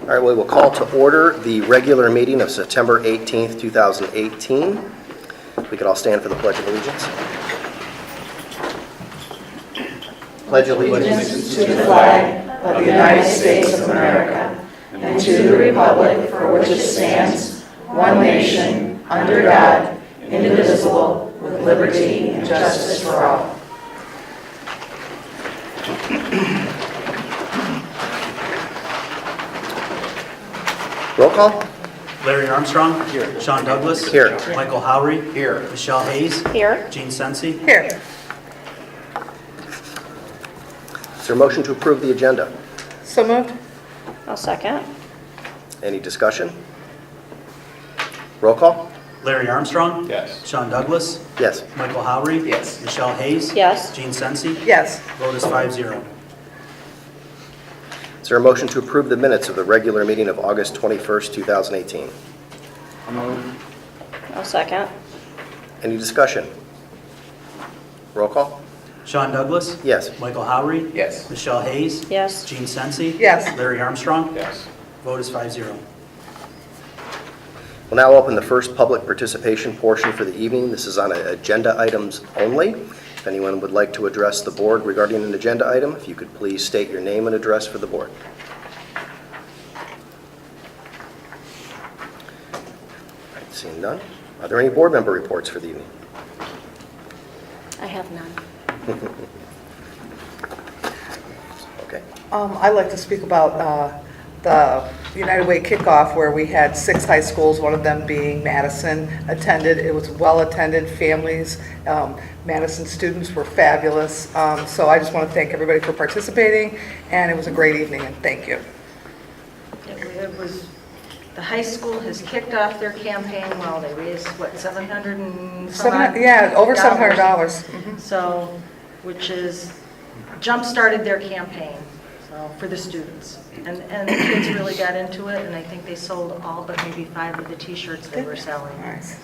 All right, we will call to order the regular meeting of September 18th, 2018. We could all stand for the Pledge of Allegiance. Pledge allegiance to the flag of the United States of America and to the republic for which it stands, one nation, under God, indivisible, with liberty and justice for all. Roll call. Larry Armstrong. Here. Sean Douglas. Here. Michael Howery. Here. Michelle Hayes. Here. Gene Sensi. Here. Is there a motion to approve the agenda? So moved. I'll second. Any discussion? Roll call. Larry Armstrong. Yes. Sean Douglas. Yes. Michael Howery. Yes. Michelle Hayes. Yes. Gene Sensi. Yes. Vote is 5-0. Is there a motion to approve the minutes of the regular meeting of August 21st, 2018? I'll second. Any discussion? Roll call. Sean Douglas. Yes. Michael Howery. Yes. Michelle Hayes. Yes. Gene Sensi. Yes. Larry Armstrong. Yes. Vote is 5-0. We'll now open the first public participation portion for the evening. This is on agenda items only. If anyone would like to address the board regarding an agenda item, if you could please state your name and address for the board. All right, seeing none. Are there any board member reports for the evening? I have none. Okay. I'd like to speak about the United Way kickoff where we had 6 high schools, one of them being Madison, attended. It was well attended, families. Madison students were fabulous. So I just want to thank everybody for participating, and it was a great evening, and thank you. It was, the high school has kicked off their campaign. Well, they raised, what, $700 and some odd Yeah, over $700. dollars. Mhm. So, which is, jump-started their campaign, so, for the students. And the kids really got into it, and I think they sold all but maybe 5 of the T-shirts they were selling. Nice.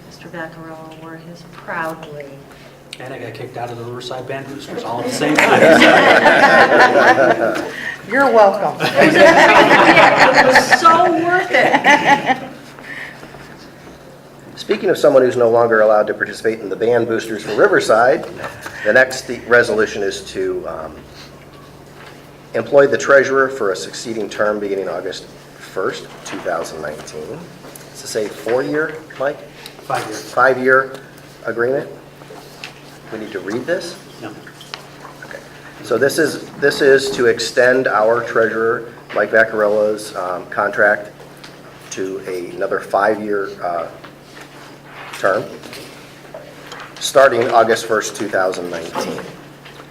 Mr. Vaccarello wore his proudly. And I got kicked out of the Riverside Band Boosters all at the same time. You're welcome. It was so worth it. Speaking of someone who's no longer allowed to participate in the band boosters for Riverside, the next resolution is to employ the treasurer for a succeeding term beginning August 1st, 2019. Does it say 4-year, Mike? 5 years. 5-year agreement? We need to read this? No. Okay. So this is to extend our treasurer, Mike Vaccarella's contract to another 5-year term, starting August 1st, 2019.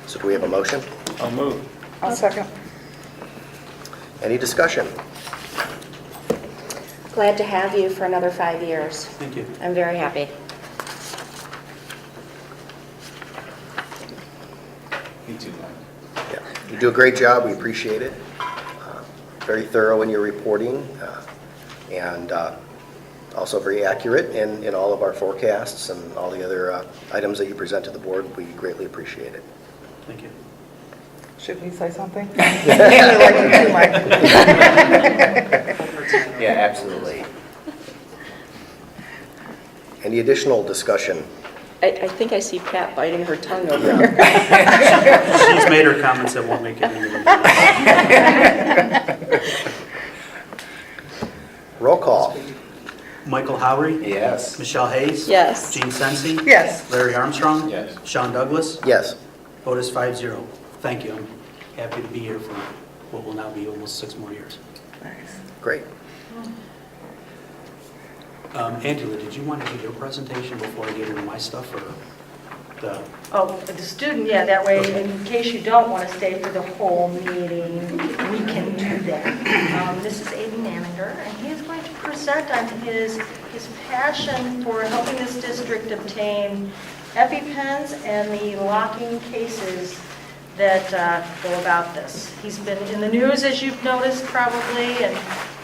So do we have a motion? I'll move. I'll second. Any discussion? Glad to have you for another 5 years. Thank you. I'm very happy. Me too, Mike. Yeah. You do a great job. We appreciate it. Very thorough in your reporting and also very accurate in all of our forecasts and all the other items that you present to the board. We greatly appreciate it. Thank you. Should we say something? Amy liked you too, Mike. Yeah, absolutely. Any additional discussion? I think I see Pat biting her tongue over here. She's made her comments that won't make it into the meeting. Roll call. Michael Howery. Yes. Michelle Hayes. Yes. Gene Sensi. Yes. Larry Armstrong. Yes. Sean Douglas. Yes. Vote is 5-0. Thank you. I'm happy to be here for what will now be almost 6 more years. Nice. Great. Angela, did you want to do your presentation before I get into my stuff, or the? Oh, the student, yeah, that way, in case you don't want to stay for the whole meeting, we can do that. This is Aiden Nanninger, and he is going to present on his passion for helping this district obtain EpiPens and the locking cases that go about this. He's been in the news, as you've noticed probably, and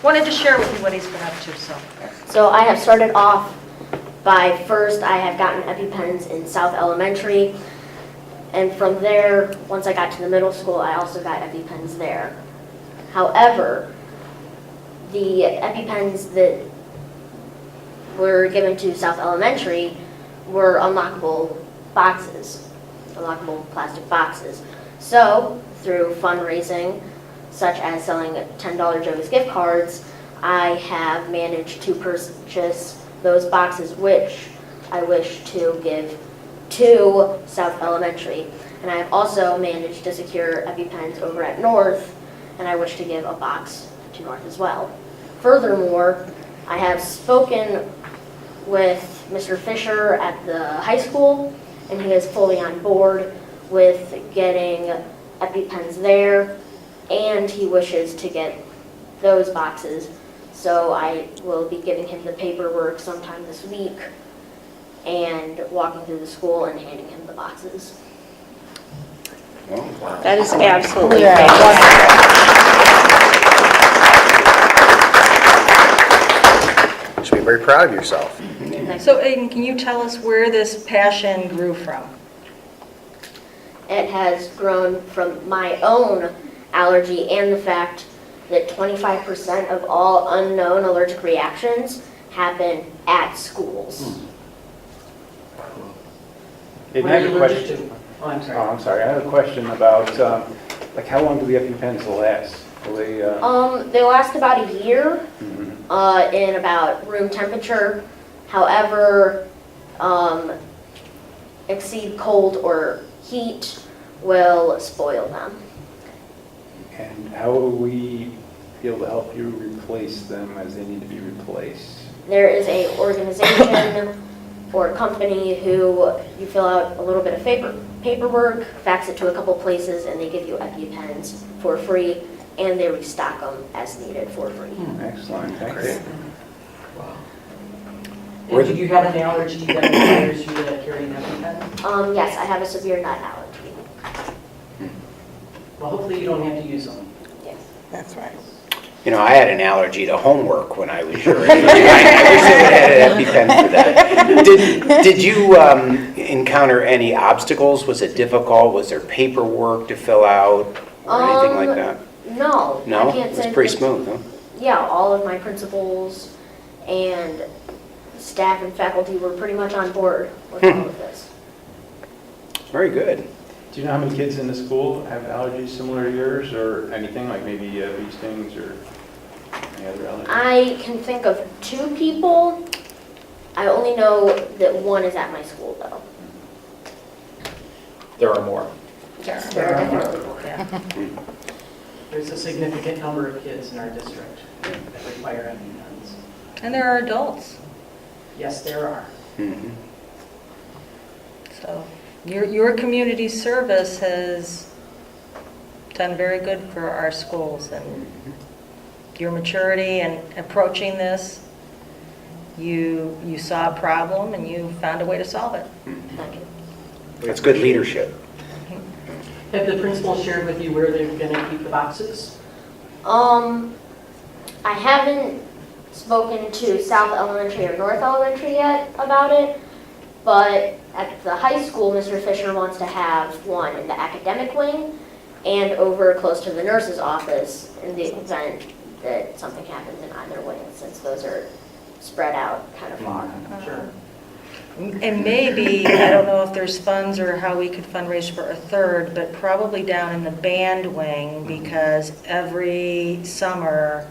wanted to share with you what he's been up to. So I have started off by first I have gotten EpiPens in South Elementary, and from there, once I got to the middle school, I also got EpiPens there. However, the EpiPens that were given to South Elementary were unlockable boxes, unlockable plastic boxes. So, through fundraising, such as selling $10 Joe's gift cards, I have managed to purchase those boxes, which I wish to give to South Elementary. And I have also managed to secure EpiPens over at North, and I wish to give a box to North as well. Furthermore, I have spoken with Mr. Fisher at the high school, and he is fully on board with getting EpiPens there, and he wishes to get those boxes. So I will be giving him the paperwork sometime this week and walking through the school and handing him the boxes. That is absolutely Yeah. fantastic. You should be very proud of yourself. So Aiden, can you tell us where this passion grew from? It has grown from my own allergy and the fact that 25% of all unknown allergic reactions happen at schools. Aiden, I have a question. Oh, I'm sorry. I have a question about, like, how long do the EpiPens last? Will they, They last about a year mhm. in about room temperature. However, exceed cold or heat will spoil them. And how will we be able to help you replace them as they need to be replaced? There is a organization or company who you fill out a little bit of paperwork, fax it to a couple places, and they give you EpiPens for free, and they restock them as needed for free. Excellent, thank you. And do you have an allergy that requires you to carry an EpiPen? Yes, I have a severe nut allergy. Well, hopefully you don't have to use them. Yes. That's right. You know, I had an allergy to homework when I was your age. I wish they would have had an EpiPen for that. Did you encounter any obstacles? Was it difficult? Was there paperwork to fill out or anything like that? No. No? I can't It was say pretty that- smooth, huh? Yeah, all of my principals and staff and faculty were pretty much on board with all of this. Very good. Do you know how many kids in the school have allergies similar to yours, or anything, like maybe bee stings or any other allergies? I can think of 2 people. I only know that one is at my school, though. There are more. Yes, there are definitely more. There's a significant number of kids in our district that require EpiPens. And there are adults, Yes, there are. Mhm. so your community service has done very good for our schools, and your maturity and approaching this, you saw a problem and you found a way to solve it. Thank you. That's good leadership. Have the principals shared with you where they're going to keep the boxes? I haven't spoken to South Elementary or North Elementary yet about it, but at the high school, Mr. Fisher wants to have one in the academic wing and over close to the nurse's office in the event that something happens in either wing, since those are spread out kind of far. Sure. And maybe, I don't know if there's funds or how we could fundraise for a third, but probably down in the band wing, because every summer,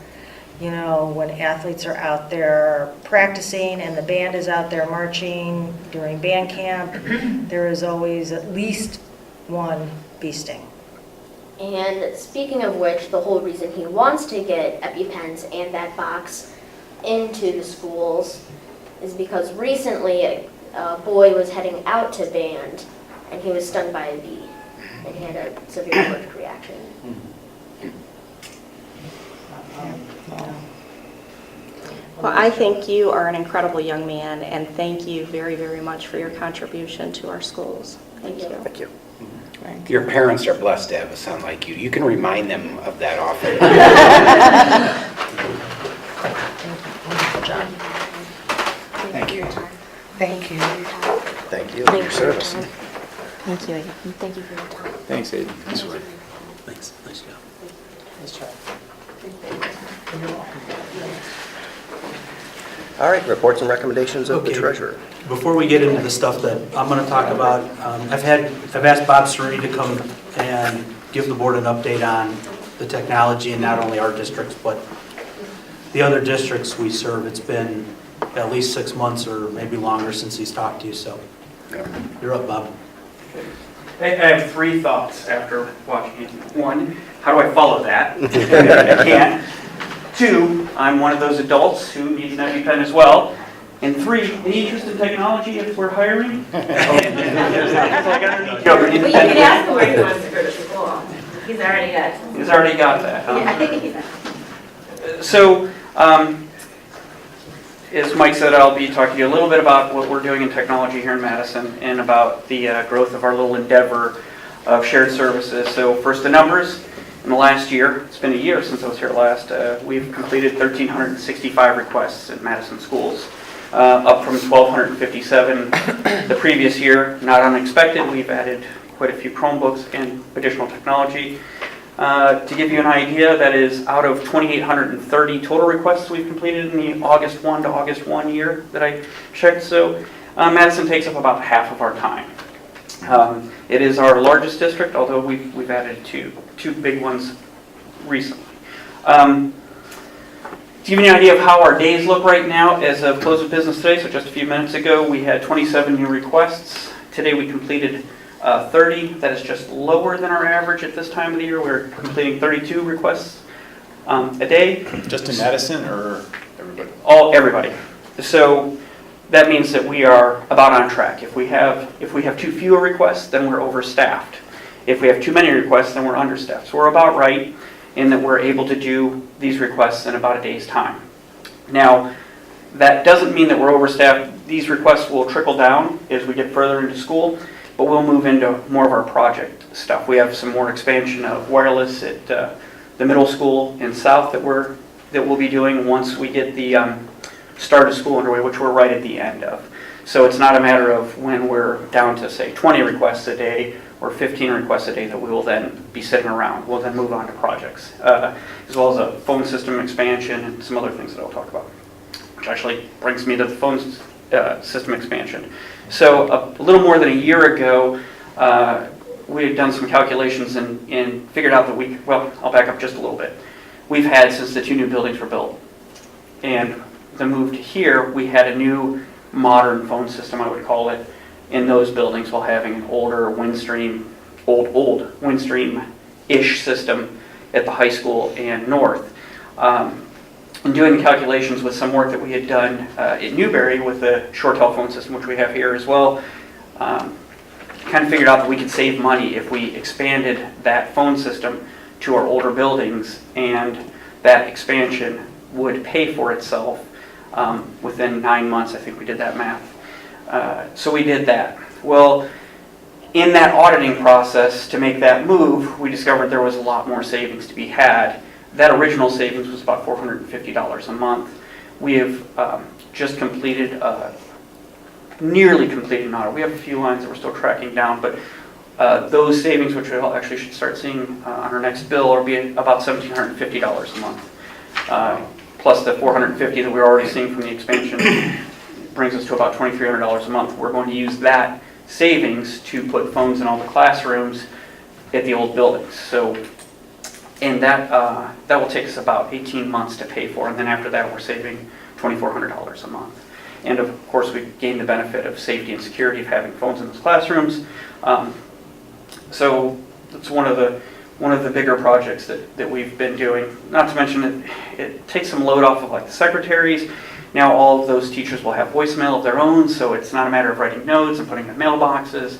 you know, when athletes are out there practicing and the band is out there marching during band camp, there is always at least one bee sting. And speaking of which, the whole reason he wants to get EpiPens and that box into the schools is because recently a boy was heading out to band and he was stung by a bee and he had a severe allergic reaction. Well, I think you are an incredible young man, and thank you very, very much for your contribution to our schools. Thank you. Thank you. Your parents are blessed to have a son like you. You can remind them of that often. Thank you. Thank you. Thank you for your service. Thank you, and thank you for your time. Thanks, Aiden. Thanks, nice job. Nice job. All right, reports and recommendations of the Okay. treasurer. Before we get into the stuff that I'm going to talk about, I've asked Bob Cerruti to come and give the board an update on the technology in not only our districts, but the other districts we serve. It's been at least 6 months or maybe longer since he's talked to you, so you're up, Bob. I have 3 thoughts after watching it. 1, how do I follow that? I can't. 2, I'm one of those adults who needs an EpiPen as well. And 3, any interest in technology if we're hiring? Well, you can ask him where he wants to go to school. He's already got. He's already got that, huh? Yeah. So, as Mike said, I'll be talking to you a little bit about what we're doing in technology here in Madison and about the growth of our little endeavor of shared services. So first, the numbers. In the last year, it's been a year since I was here last, we've completed 1,365 requests in Madison schools, up from 1,257 the previous year. Not unexpected, we've added quite a few Chromebooks and additional technology. To give you an idea, that is out of 2,830 total requests we've completed in the August 1 to August 1 year that I checked. So Madison takes up about half of our time. It is our largest district, although we've added two big ones recently. To give you an idea of how our days look right now, as of close of business today, so just a few minutes ago, we had 27 new requests. Today we completed 30. That is just lower than our average at this time of the year. We're completing 32 requests a day. Just in Madison or everybody? Everybody. So that means that we are about on track. If we have too few requests, then we're overstaffed. If we have too many requests, then we're understaffed. So we're about right in that we're able to do these requests in about a day's time. Now, that doesn't mean that we're overstaffed. These requests will trickle down as we get further into school, but we'll move into more of our project stuff. We have some more expansion of wireless at the middle school in South that we'll be doing once we get the start of school underway, which we're right at the end of. So it's not a matter of when we're down to, say, 20 requests a day or 15 requests a day that we will then be sitting around. We'll then move on to projects, as well as a phone system expansion and some other things that I'll talk about, which actually brings me to the phone system expansion. So a little more than a year ago, we had done some calculations and figured out that I'll back up just a little bit. We've had, since the 2 new buildings were built, and the move to here, we had a new modern phone system, I would call it, in those buildings while having an older Windstream, old Windstream-ish system at the high school and North. And doing the calculations with some work that we had done at Newberry with the short telephone system, which we have here as well, kind of figured out that we could save money if we expanded that phone system to our older buildings, and that expansion would pay for itself within 9 months. I think we did that math. So we did that. Well, in that auditing process to make that move, we discovered there was a lot more savings to be had. That original savings was about $450 a month. We have just completed, nearly completed an audit. We have a few lines that we're still tracking down, but those savings, which we actually should start seeing on our next bill, will be about $1,750 a month. Plus the $450 that we're already seeing from the expansion brings us to about $2,300 a month. We're going to use that savings to put phones in all the classrooms at the old buildings. So, and that will take us about 18 months to pay for, and then after that we're saving $2,400 a month. And of course we gain the benefit of safety and security of having phones in those classrooms. So it's one of the bigger projects that we've been doing. Not to mention it takes some load off of like the secretaries. Now all of those teachers will have voicemail of their own, so it's not a matter of writing notes and putting in mailboxes.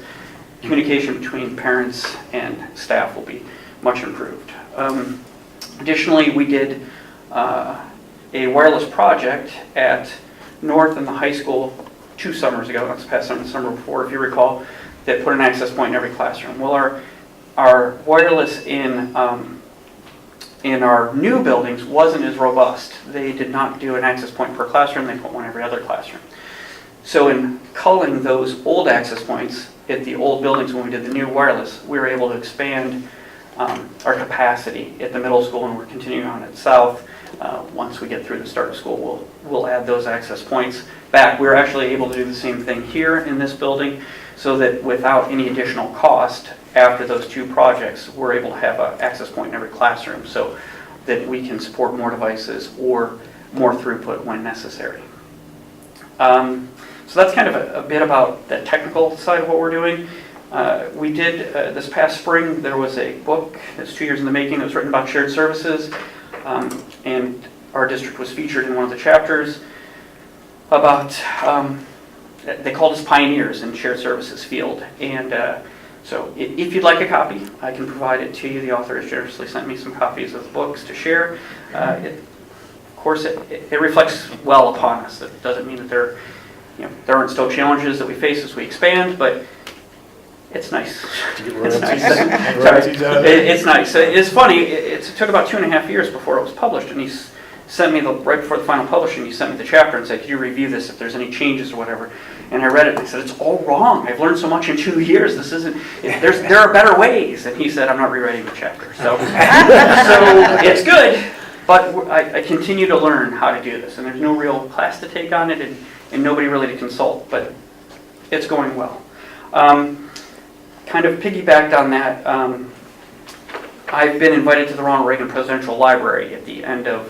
Communication between parents and staff will be much improved. Additionally, we did a wireless project at North and the high school 2 summers ago, not this past summer, the summer before, if you recall, that put an access point in every classroom. Well, our wireless in our new buildings wasn't as robust. They did not do an access point per classroom, they put one every other classroom. So in culling those old access points at the old buildings when we did the new wireless, we were able to expand our capacity at the middle school, and we're continuing on at South. once we get through the start of school, we'll add those access points back. We're actually able to do the same thing here in this building, so that without any additional cost, after those 2 projects, we're able to have an access point in every classroom so that we can support more devices or more throughput when necessary. So that's kind of a bit about the technical side of what we're doing. We did, this past spring, there was a book that's 2 years in the making. It was written about shared services, and our district was featured in one of the chapters about, they called us pioneers in shared services field. And so if you'd like a copy, I can provide it to you. The author has generously sent me some copies of the books to share. Of course, it reflects well upon us. That doesn't mean that there aren't still challenges that we face as we expand, but it's nice. It's nice. It's nice. It's funny. It took about 2.5 years before it was published, and he sent me right before the final publishing. He sent me the chapter and said, "Could you review this if there's any changes or whatever?" And I read it, and he said, "It's all wrong. I've learned so much in 2 years. This isn't. There are better ways." And he said, "I'm not rewriting the chapter." So it's good, but I continue to learn how to do this, and there's no real class to take on it, and nobody really to consult, but it's going well. Kind of piggybacked on that, I've been invited to the Ronald Reagan Presidential Library at the end of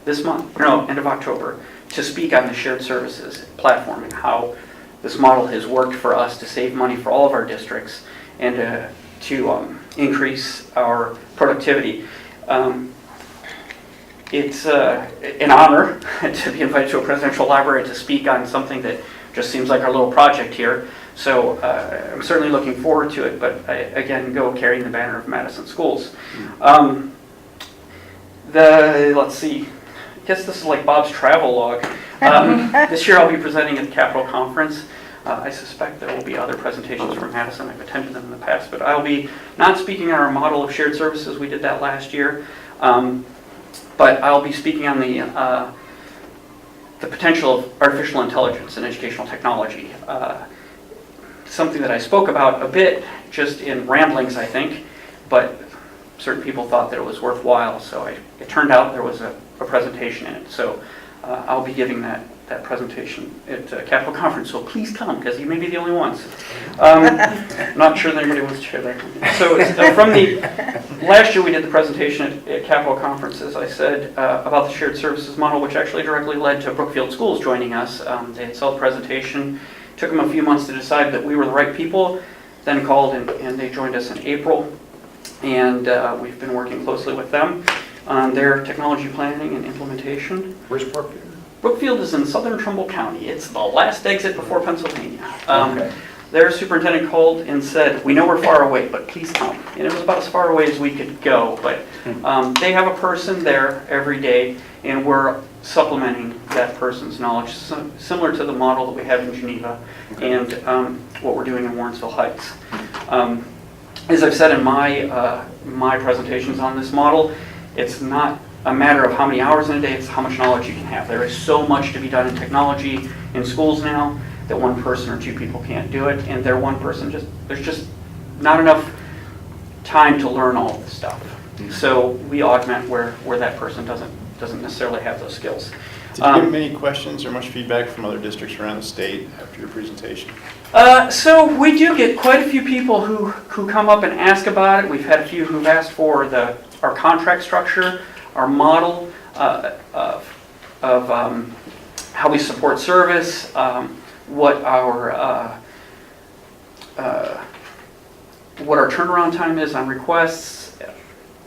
end of October, to speak on the shared services platform and how this model has worked for us to save money for all of our districts and to increase our productivity. It's an honor to be invited to a presidential library to speak on something that just seems like our little project here. So I'm certainly looking forward to it, but I, again, go carrying the banner of Madison Schools. Let's see, I guess this is like Bob's travel log. This year I'll be presenting at the Capitol Conference. I suspect there will be other presentations from Madison. I've attended them in the past, but I'll be not speaking on our model of shared services. We did that last year. But I'll be speaking on the potential of artificial intelligence in educational technology. Something that I spoke about a bit just in ramblings, I think, but certain people thought that it was worthwhile, so it turned out there was a presentation in it. So I'll be giving that presentation at Capitol Conference, so please come, because you may be the only ones. Not sure that anybody wants to share that. So from the last year we did the presentation at Capitol Conference, as I said, about the shared services model, which actually directly led to Brookfield Schools joining us. They had saw the presentation. Took them a few months to decide that we were the right people, then called and they joined us in April. And we've been working closely with them on their technology planning and implementation. Where's Brookfield? Brookfield is in southern Trumbull County. It's the last exit before Pennsylvania. Okay. Their superintendent called and said, "We know we're far away, but please come." And it was about as far away as we could go. But they have a person there every day, and we're supplementing that person's knowledge, similar to the model that we have in Geneva and what we're doing in Warrensville Heights. As I've said in my presentations on this model, it's not a matter of how many hours in a day, it's how much knowledge you can have. There is so much to be done in technology in schools now that one person or 2 people can't do it, and they're one person, there's just not enough time to learn all of the stuff. So we augment where that person doesn't necessarily have those skills. Did you get many questions or much feedback from other districts around the state after your presentation? So we do get quite a few people who come up and ask about it. We've had a few who've asked for our contract structure, our model of how we support service, what our turnaround time is on requests.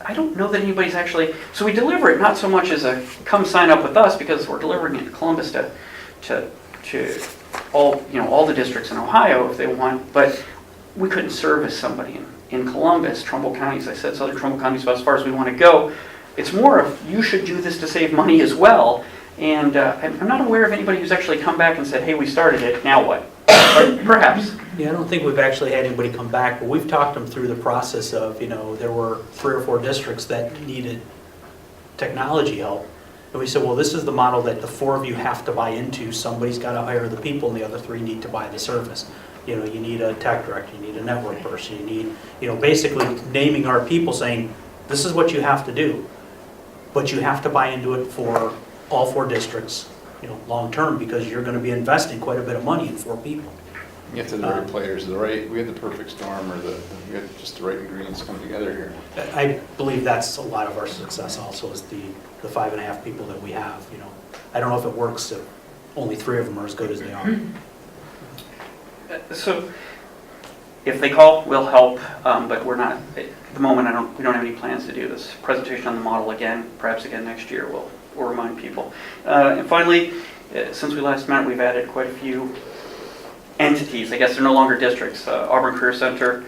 I don't know that anybody's actually, so we deliver it not so much as a come sign up with us, because we're delivering it in Columbus to all the districts in Ohio if they want, but we couldn't service somebody in Columbus, Trumbull County, as I said, southern Trumbull County is about as far as we want to go. It's more of, you should do this to save money as well, and I'm not aware of anybody who's actually come back and said, "Hey, we started it, now what?" Or perhaps. Yeah, I don't think we've actually had anybody come back, but we've talked them through the process of, there were 3 or 4 districts that needed technology help. And we said, well, this is the model that the 4 of you have to buy into. Somebody's got to hire the people, and the other 3 need to buy the service. You need a tech director, you need a network person, you need, basically naming our people, saying, this is what you have to do. but you have to buy into it for all 4 districts, long-term, because you're going to be investing quite a bit of money in 4 people. You have to have the right players, we had the perfect storm, or we had just the right ingredients come together here. I believe that's a lot of our success also, is the 5.5 people that we have, I don't know if it works if only 3 of them are as good as they are. So if they call, we'll help, but we're not, at the moment, we don't have any plans to do this presentation on the model again, perhaps again next year, we'll remind people. And finally, since we last met, we've added quite a few entities. I guess they're no longer districts. Auburn Career Center,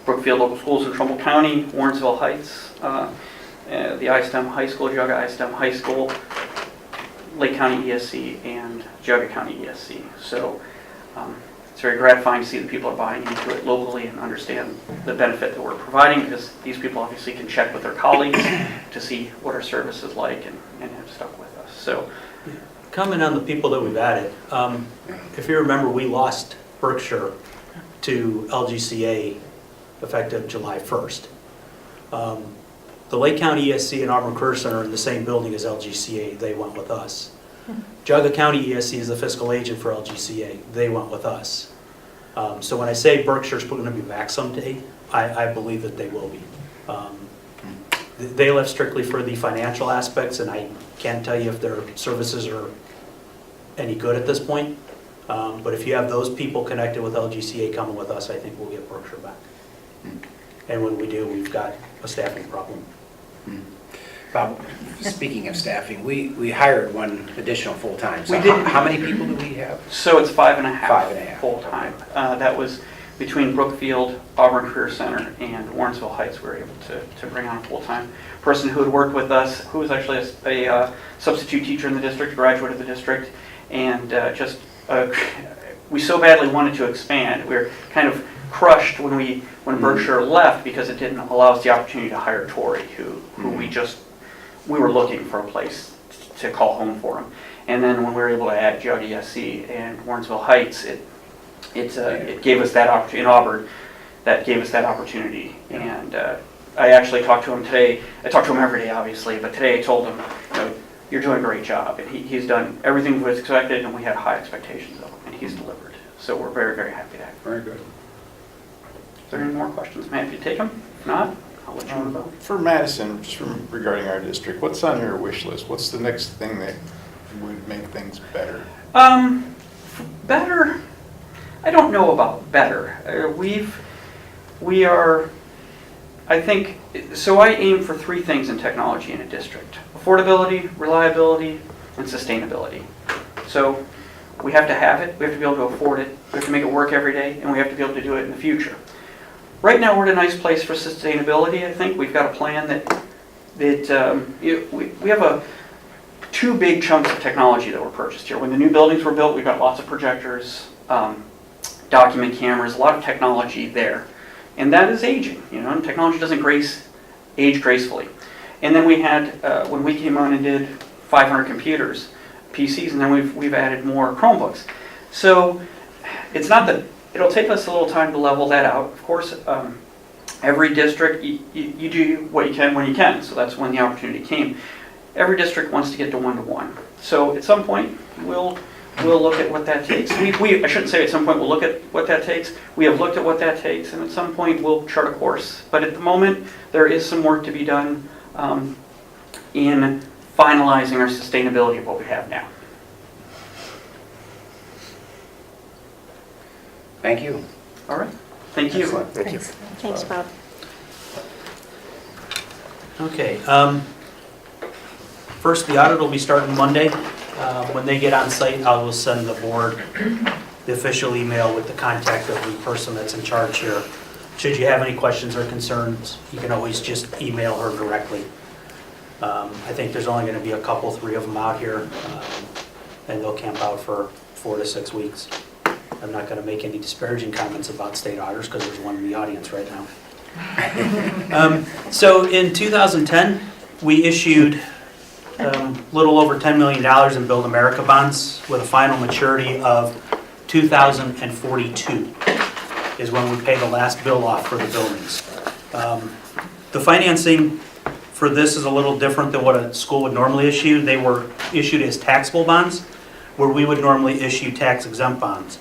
Brookfield Local Schools in Trumbull County, Warrensville Heights, the ISTEM High School, Geauga ISTEM High School, Lake County ESC, and Geauga County ESC. So it's very gratifying to see that people are buying into it locally and understand the benefit that we're providing, because these people obviously can check with their colleagues to see what our service is like and have stuck with us. So, Comment on the people that we've added. If you remember, we lost Berkshire to LGCA effective July 1st. The Lake County ESC and Auburn Career Center are in the same building as LGCA. They went with us. Geauga County ESC is the fiscal agent for LGCA. They went with us. So when I say Berkshire's going to be back someday, I believe that they will be. They left strictly for the financial aspects, and I can't tell you if their services are any good at this point. But if you have those people connected with LGCA coming with us, I think we'll get Berkshire back. And when we do, we've got a staffing problem. Bob, speaking of staffing, we hired 1 additional full-time. So We did. How many people do we have? So it's 5.5 5.5. full-time. That was between Brookfield, Auburn Career Center, and Warrensville Heights. We were able to bring on a full-time person who had worked with us, who was actually a substitute teacher in the district, graduate of the district, and we so badly wanted to expand. We were kind of crushed when Berkshire left, because it didn't allow us the opportunity to hire Tori, who we were looking for a place to call home for him. And then when we were able to add Geauga ESC and Warrensville Heights, it gave us that opportunity in Auburn. That gave us that opportunity. And I actually talked to him today. I talk to him every day, obviously, but today I told him, you're doing a great job. And he's done everything that was expected, and we had high expectations of him, and he's delivered. So we're very, very happy to have him. Very good. Is there any more questions? I'm happy to take them. If not, I'll let you move on. For Madison, just regarding our district, what's on your wish list? What's the next thing that would make things better? Better, I don't know about better. We are, I think, so I aim for 3 things in technology in a district: affordability, reliability, and sustainability. So we have to have it, we have to be able to afford it, we have to make it work every day, and we have to be able to do it in the future. Right now, we're in a nice place for sustainability. I think we've got a plan that we have 2 big chunks of technology that were purchased here. When the new buildings were built, we've got lots of projectors, document cameras, a lot of technology there. And that is aging, and technology doesn't age gracefully. And then we had, when we came on and did 500 computers, PCs, and then we've added more Chromebooks. So it's not that, it'll take us a little time to level that out. Of course, every district, you do what you can when you can, so that's when the opportunity came. Every district wants to get to 1-to-1. So at some point, we'll look at what that takes. I shouldn't say at some point we'll look at what that takes. We have looked at what that takes, and at some point we'll chart a course. But at the moment, there is some work to be done in finalizing our sustainability of what we have now. Thank you. All right. Thank you. Excellent. Thank you. Thanks, Bob. Okay. First, the audit will be starting Monday. When they get on site, I will send the board the official email with the contact of the person that's in charge here. Should you have any questions or concerns, you can always just email her directly. I think there's only going to be a couple, 3 of them out here, and they'll camp out for 4 to 6 weeks. I'm not going to make any disparaging comments about state auditors because there's one in the audience right now. So in 2010, we issued a little over $10 million in Build America bonds with a final maturity of 2042 is when we pay the last bill off for the buildings. The financing for this is a little different than what a school would normally issue. They were issued as taxable bonds, where we would normally issue tax exempt bonds.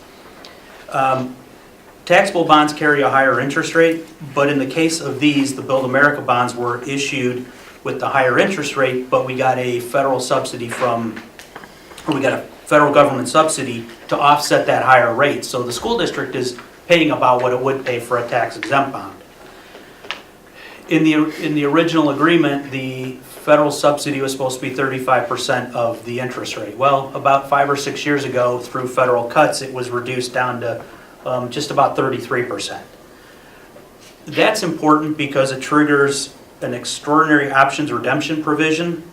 Taxable bonds carry a higher interest rate, but in the case of these, the Build America bonds were issued with the higher interest rate, but we got a federal subsidy we got a federal government subsidy to offset that higher rate. So the school district is paying about what it would pay for a tax exempt bond. In the original agreement, the federal subsidy was supposed to be 35% of the interest rate. Well, about 5 or 6 years ago, through federal cuts, it was reduced down to just about 33%. That's important because it triggers an extraordinary options redemption provision.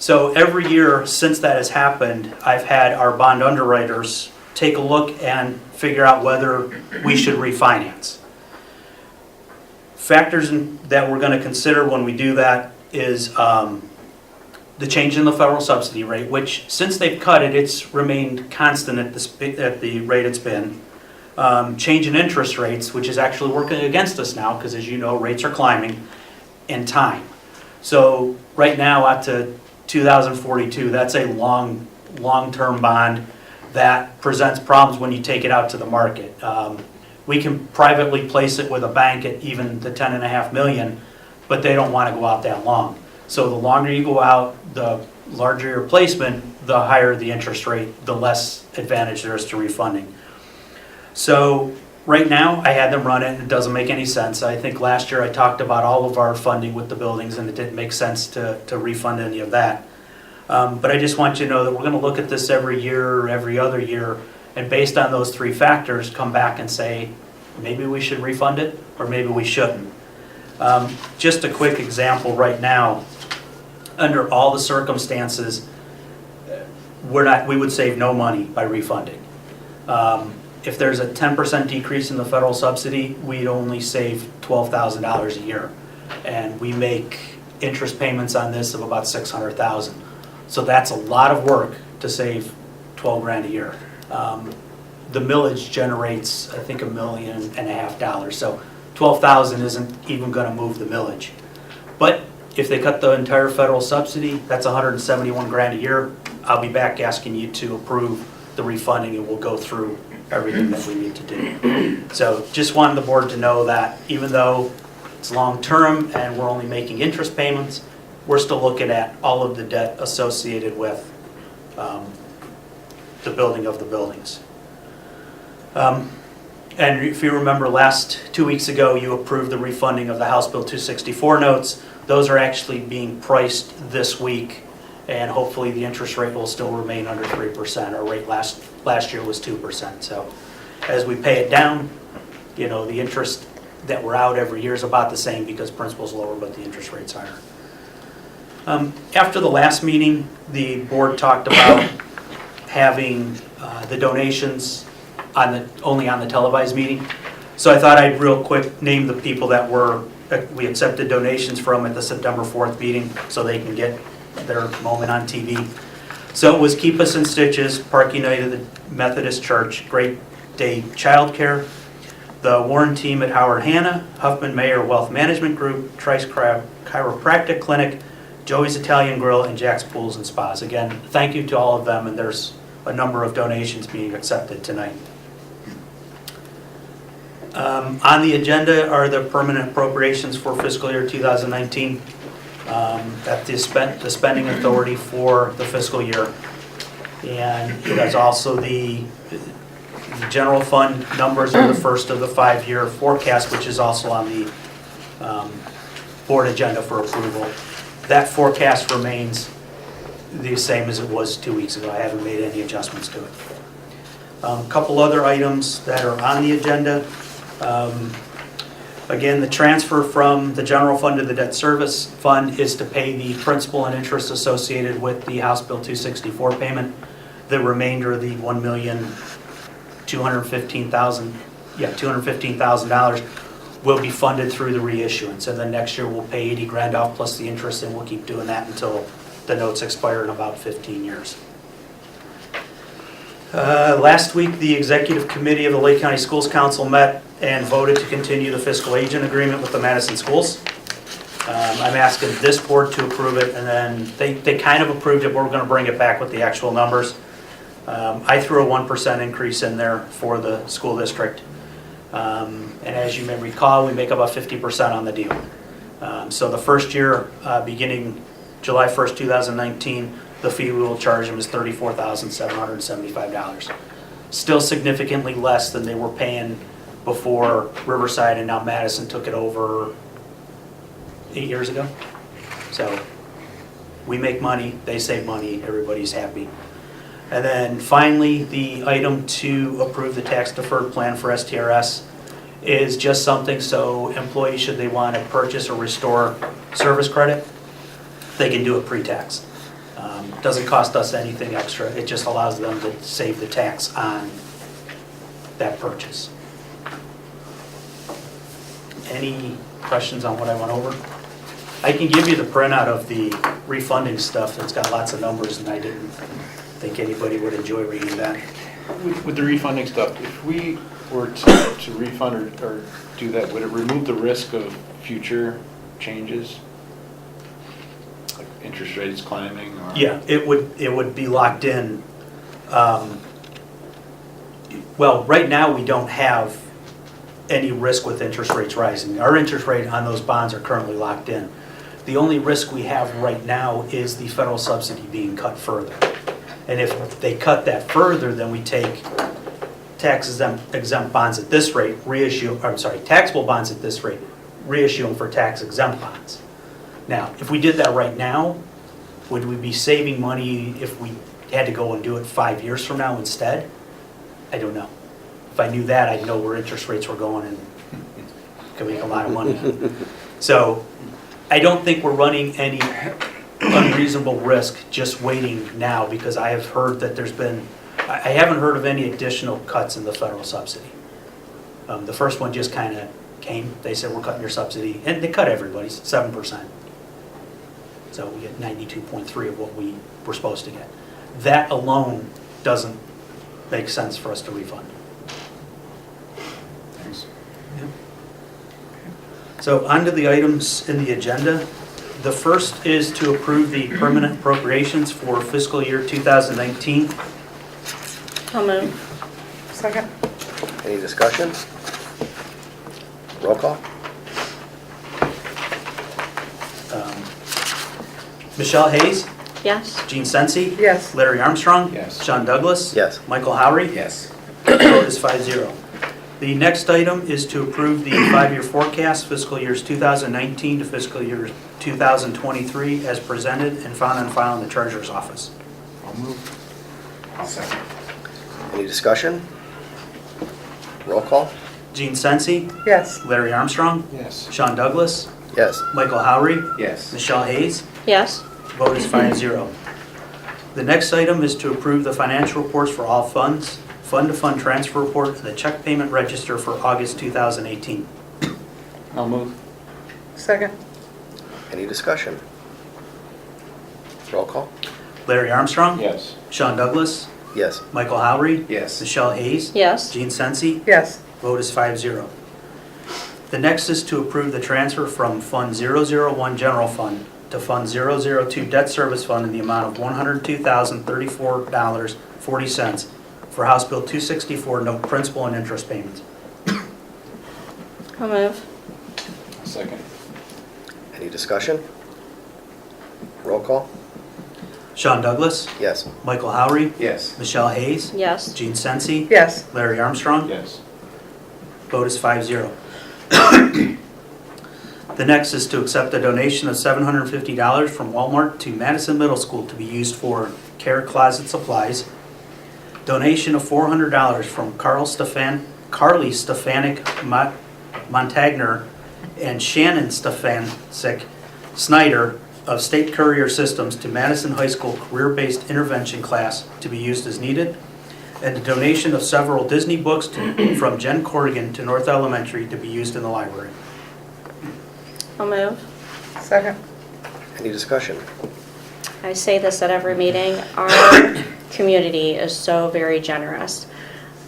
So every year since that has happened, I've had our bond underwriters take a look and figure out whether we should refinance. Factors that we're going to consider when we do that is the change in the federal subsidy rate, which since they've cut it, it's remained constant at the rate it's been. Change in interest rates, which is actually working against us now because, as you know, rates are climbing, and time. So right now out to 2042, that's a long-term bond that presents problems when you take it out to the market. We can privately place it with a bank at even the 10.5 million, but they don't want to go out that long. So the longer you go out, the larger your placement, the higher the interest rate, the less advantage there is to refunding. So right now, I had them run it, and it doesn't make any sense. I think last year I talked about all of our funding with the buildings, and it didn't make sense to refund any of that. But I just want you to know that we're going to look at this every year or every other year, and based on those three factors, come back and say, maybe we should refund it, or maybe we shouldn't. Just a quick example right now, under all the circumstances, we would save no money by refunding. If there's a 10% decrease in the federal subsidy, we'd only save $12,000 a year. And we make interest payments on this of about $600,000. So that's a lot of work to save $12,000 a year. The millage generates, I think, $1.5 million. So $12,000 isn't even going to move the millage. But if they cut the entire federal subsidy, that's $171,000 a year. I'll be back asking you to approve the refunding, and we'll go through everything that we need to do. So just wanted the board to know that even though it's long-term and we're only making interest payments, we're still looking at all of the debt associated with the building of the buildings. And if you remember, 2 weeks ago, you approved the refunding of the House Bill 264 notes. Those are actually being priced this week, and hopefully the interest rate will still remain under 3%. Our rate last year was 2%. So as we pay it down, the interest that we're out every year is about the same because principal's lower, but the interest rate's higher. After the last meeting, the board talked about having the donations only on the televised meeting. So I thought I'd real quick name the people that we accepted donations from at the September 4th meeting so they can get their moment on TV. So it was Keep Us in Stitches, Park United Methodist Church, Great Day Childcare, the Warren team at Howard Hanna, Huffman Mayer Wealth Management Group, Trice Chiropractic Clinic, Joey's Italian Grill, and Jack's Pools and Spas. Again, thank you to all of them, and there's a number of donations being accepted tonight. On the agenda are the permanent appropriations for fiscal year 2019. That's the spending authority for the fiscal year. And there's also the general fund numbers are the first of the 5-year forecast, which is also on the board agenda for approval. That forecast remains the same as it was 2 weeks ago. I haven't made any adjustments to it. A couple other items that are on the agenda. Again, the transfer from the general fund to the debt service fund is to pay the principal and interest associated with the House Bill 264 payment. The remainder of the $215,000 will be funded through the reissuance. And then next year we'll pay $80,000 off plus the interest, and we'll keep doing that until the notes expire in about 15 years. Last week, the Executive Committee of the Lake County Schools Council met and voted to continue the fiscal agent agreement with the Madison schools. I'm asking this board to approve it, and then they kind of approved it, but we're going to bring it back with the actual numbers. I threw a 1% increase in there for the school district. And as you may recall, we make about 50% on the deal. So the first year, beginning July 1st, 2019, the fee we will charge them is $34,775. Still significantly less than they were paying before Riverside, and now Madison took it over 8 years ago. So we make money, they save money, everybody's happy. And then finally, the item to approve the tax deferred plan for STRS is just something so employees, should they want to purchase or restore service credit, they can do it pre-tax. Doesn't cost us anything extra, it just allows them to save the tax on that purchase. Any questions on what I went over? I can give you the printout of the refunding stuff that's got lots of numbers, and I didn't think anybody would enjoy reading that. With the refunding stuff, if we were to refund or do that, would it remove the risk of future changes? Like interest rates climbing? Or? Yeah, it would be locked in. Well, right now, we don't have any risk with interest rates rising. Our interest rate on those bonds are currently locked in. The only risk we have right now is the federal subsidy being cut further. And if they cut that further, then we take tax exempt bonds at this rate, taxable bonds at this rate, reissue them for tax exempt bonds. Now, if we did that right now, would we be saving money if we had to go and do it 5 years from now instead? I don't know. If I knew that, I'd know where interest rates were going and could make a lot of money. So I don't think we're running any unreasonable risk just waiting now, because I have heard that I haven't heard of any additional cuts in the federal subsidy. The first one just kind of came. They said, we're cutting your subsidy, and they cut everybody's 7%. So we get 92.3 of what we were supposed to get. That alone doesn't make sense for us to refund. Thanks. So on to the items in the agenda. The first is to approve the permanent appropriations for fiscal year 2019. I'll move. Second? Any discussion? Roll call? Michelle Hayes, Yes? Gene Sensi, Yes. Larry Armstrong, Yes. Sean Douglas, Yes. Michael Howery. Yes. Vote is 5-0. The next item is to approve the 5-year forecast, fiscal years 2019 to fiscal year 2023, as presented and found on file in the treasurer's office. I'll move. I'll second. Any discussion? Roll call? Gene Sensi, Yes. Larry Armstrong, Yes. Sean Douglas, Yes. Michael Howery, Yes. Michelle Hayes. Yes? Vote is 5-0. The next item is to approve the financial reports for all funds, fund-to-fund transfer report, and the check payment register for August 2018. I'll move. Second? Any discussion? Roll call? Larry Armstrong, Yes. Sean Douglas, Yes. Michael Howery, Yes. Michelle Hayes, Yes? Gene Sensi. Yes. Vote is 5-0. The next is to approve the transfer from Fund 001 General Fund to Fund 002 Debt Service Fund in the amount of $102,034.40 for House Bill 264, note principal and interest payments. I'll move. Second. Any discussion? Roll call? Sean Douglas, Yes. Michael Howery, Yes. Michelle Hayes, Yes? Gene Sensi, Yes. Larry Armstrong. Yes. Vote is 5-0. The next is to accept a donation of $750 from Walmart to Madison Middle School to be used for care closet supplies. Donation of $400 from Carly Stefanik Montagner and Shannon Stefancic Snyder of State Courier Systems to Madison High School career-based intervention class to be used as needed. And a donation of several Disney books from Jen Corrigan to North Elementary to be used in the library. I'll move. Second? Any discussion? I say this at every meeting. Our community is so very generous.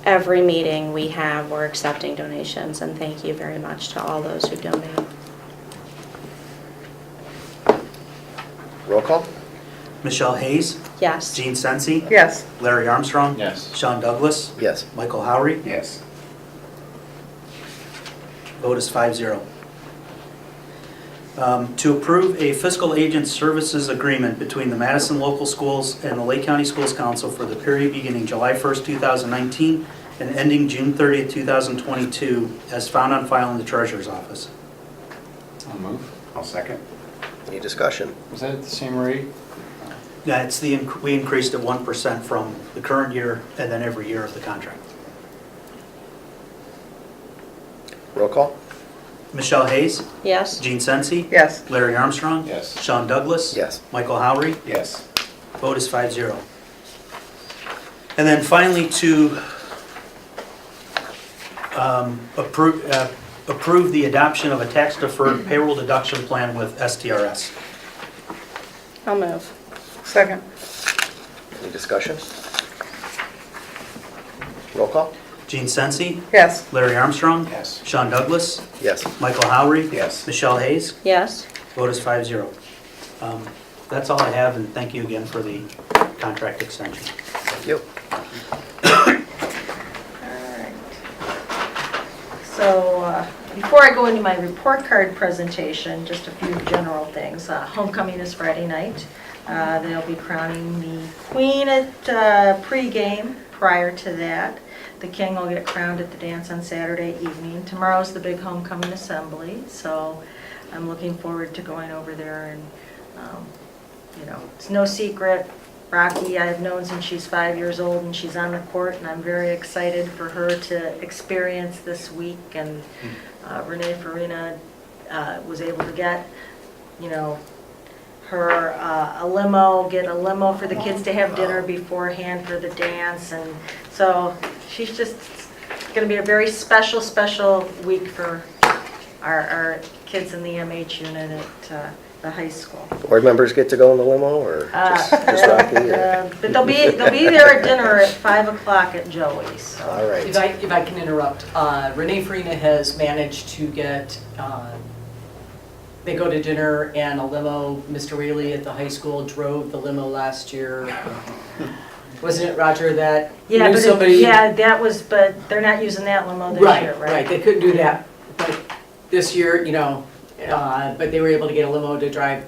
Every meeting we're accepting donations, and thank you very much to all those who donate. Roll call? Michelle Hayes, Yes. Gene Sensi, Yes. Larry Armstrong. Yes. Sean Douglas, Yes. Michael Howery. Yes. Vote is 5-0. To approve a fiscal agent services agreement between the Madison Local Schools and the Lake County Schools Council for the period beginning July 1st, 2019 and ending June 30th, 2022, as found on file in the Treasurer's Office. I'll move. I'll second. Any discussion? Was that at the same rate? Yeah, we increased it 1% from the current year and then every year of the contract. Roll call? Michelle Hayes, Yes. Gene Sensi, Yes. Larry Armstrong. Yes. Sean Douglas. Yes. Michael Howery. Yes. Vote is 5-0. And then finally to approve the adoption of a tax-deferred payroll deduction plan with STRS. I'll move. Second. Any discussion? Roll call? Gene Sensi, Yes. Larry Armstrong. Yes. Sean Douglas. Yes. Michael Howery. Yes. Michelle Hayes. Yes. Vote is 5-0. That's all I have, and thank you again for the contract extension. Thank you. Alright. So, before I go into my report card presentation, just a few general things. Homecoming is Friday night. They'll be crowning the queen at pregame. Prior to that, the king will get crowned at the dance on Saturday evening. Tomorrow's the big homecoming assembly, so I'm looking forward to going over there and, it's no secret. Rocky, I've known since she's 5 years old and she's on the court, and I'm very excited for her to experience this week. And Renee Farina was able to get, her get a limo for the kids to have dinner beforehand for the dance. And so she's just going to be a very special week for our kids in the MH unit at the high school. Board members get to go in the limo, or just Rocky? Or? But they'll be there at dinner at 5 o'clock at Joey's. So. All right. If I can interrupt, Renee Farina has managed to get, they go to dinner and a limo, Mr. Whaley at the high school drove the limo last year. Wasn't it, Roger, that Yeah, knew but somebody? but they're not using that limo this year, right? Right, they couldn't do that. But this year, but they were able to get a limo to drive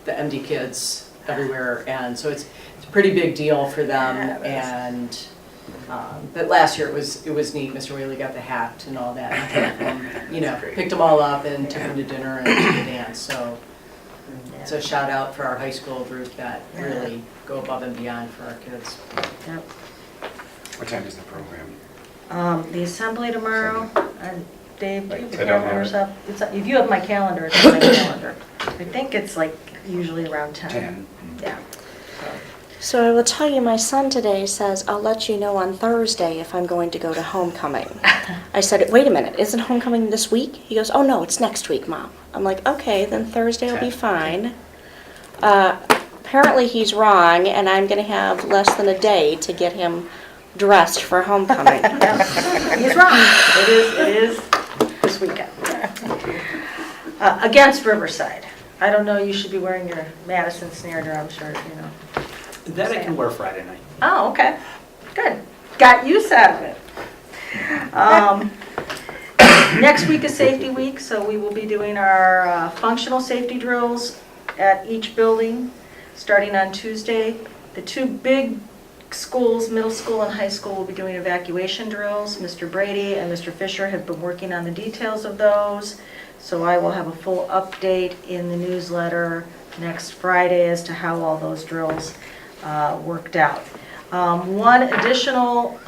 the MD kids everywhere. And so it's a pretty big deal for them. Yeah, And but last year it was neat. Mr. Whaley got the hat and all that. And picked them all up and took them to dinner and to the dance. So it's a shout out for our high school group that really go above and beyond for our kids. Yep. What time is the program? The assembly tomorrow, Dave, do you have the I don't have calendars it. up? If you have my calendar, it's on my calendar. I think it's like usually around 10. 10. Yeah. So I will tell you, my son today says, I'll let you know on Thursday if I'm going to go to homecoming. I said, wait a minute, isn't homecoming this week? He goes, oh no, it's next week, Mom. I'm like, okay, then Thursday will be fine. Apparently he's wrong, and I'm going to have less than a day to get him dressed for homecoming. Yeah. He's wrong. It is this weekend. Against Riverside. I don't know, you should be wearing your Madison snare drum shirt, That I can wear Friday night. Oh, okay. Good. Got use out of it. Next week is safety week, so we will be doing our functional safety drills at each building starting on Tuesday. The two big schools, middle school and high school, will be doing evacuation drills. Mr. Brady and Mr. Fisher have been working on the details of those, so I will have a full update in the newsletter next Friday as to how all those drills worked out. One additional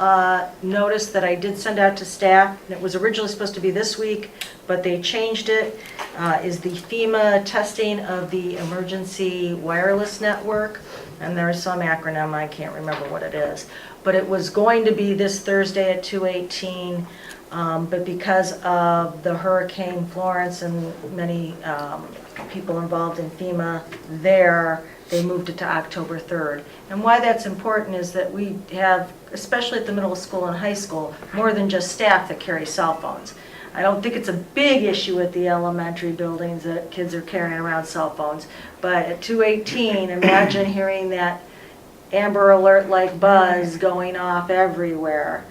notice that I did send out to staff, and it was originally supposed to be this week, but they changed it, is the FEMA testing of the emergency wireless network. And there's some acronym, I can't remember what it is. But it was going to be this Thursday at 2:18, but because of the Hurricane Florence and many people involved in FEMA there, they moved it to October 3rd. And why that's important is that we have, especially at the middle school and high school, more than just staff that carry cell phones. I don't think it's a big issue at the elementary buildings that kids are carrying around cell phones. But at 218, imagine hearing that Amber Alert like buzz going off everywhere.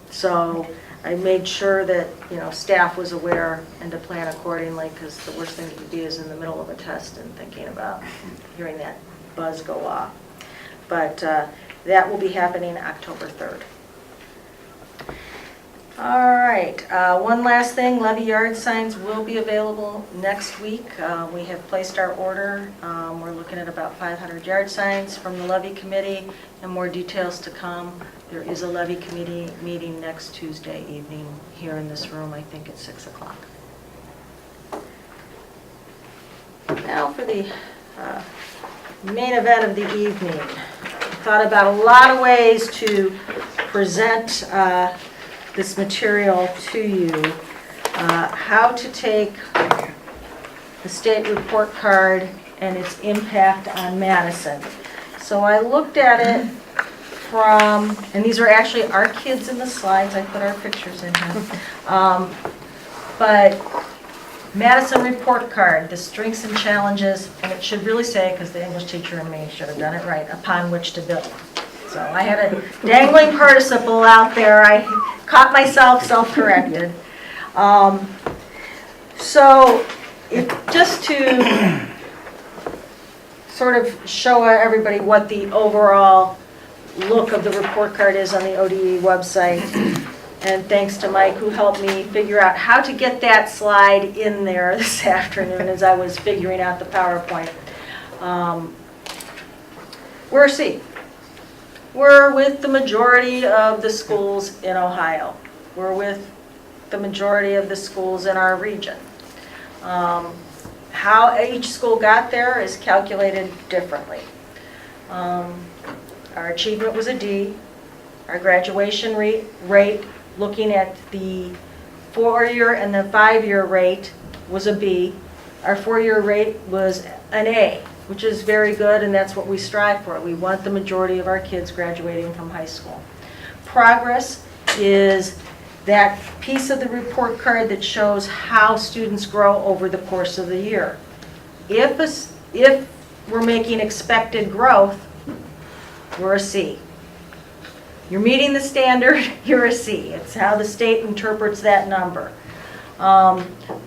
So I made sure that, staff was aware and to plan accordingly, because the worst thing you could be is in the middle of a test and thinking about hearing that buzz go off. But that will be happening October 3rd. All right, one last thing, levy yard signs will be available next week. We have placed our order. We're looking at about 500 yard signs from the levy committee, and more details to come. There is a levy committee meeting next Tuesday evening here in this room, I think at 6 o'clock. Now for the main event of the evening. I thought about a lot of ways to present this material to you. How to take the state report card and its impact on Madison. So I looked at it from, and these are actually our kids in the slides, I put our pictures in here. But Madison report card, the strengths and challenges, and it should really say, because the English teacher in me should have done it right, upon which to build. So I had a dangling participle out there. I caught myself, self-corrected. So just to sort of show everybody what the overall look of the report card is on the ODE website, and thanks to Mike who helped me figure out how to get that slide in there this afternoon as I was figuring out the PowerPoint. We're a C. We're with the majority of the schools in Ohio. We're with the majority of the schools in our region. How each school got there is calculated differently. Our achievement was a D. Our graduation rate, looking at the 4-year and the 5-year rate, was a B. Our 4-year rate was an A, which is very good, and that's what we strive for. We want the majority of our kids graduating from high school. Progress is that piece of the report card that shows how students grow over the course of the year. If we're making expected growth, we're a C. You're meeting the standard, you're a C. It's how the state interprets that number.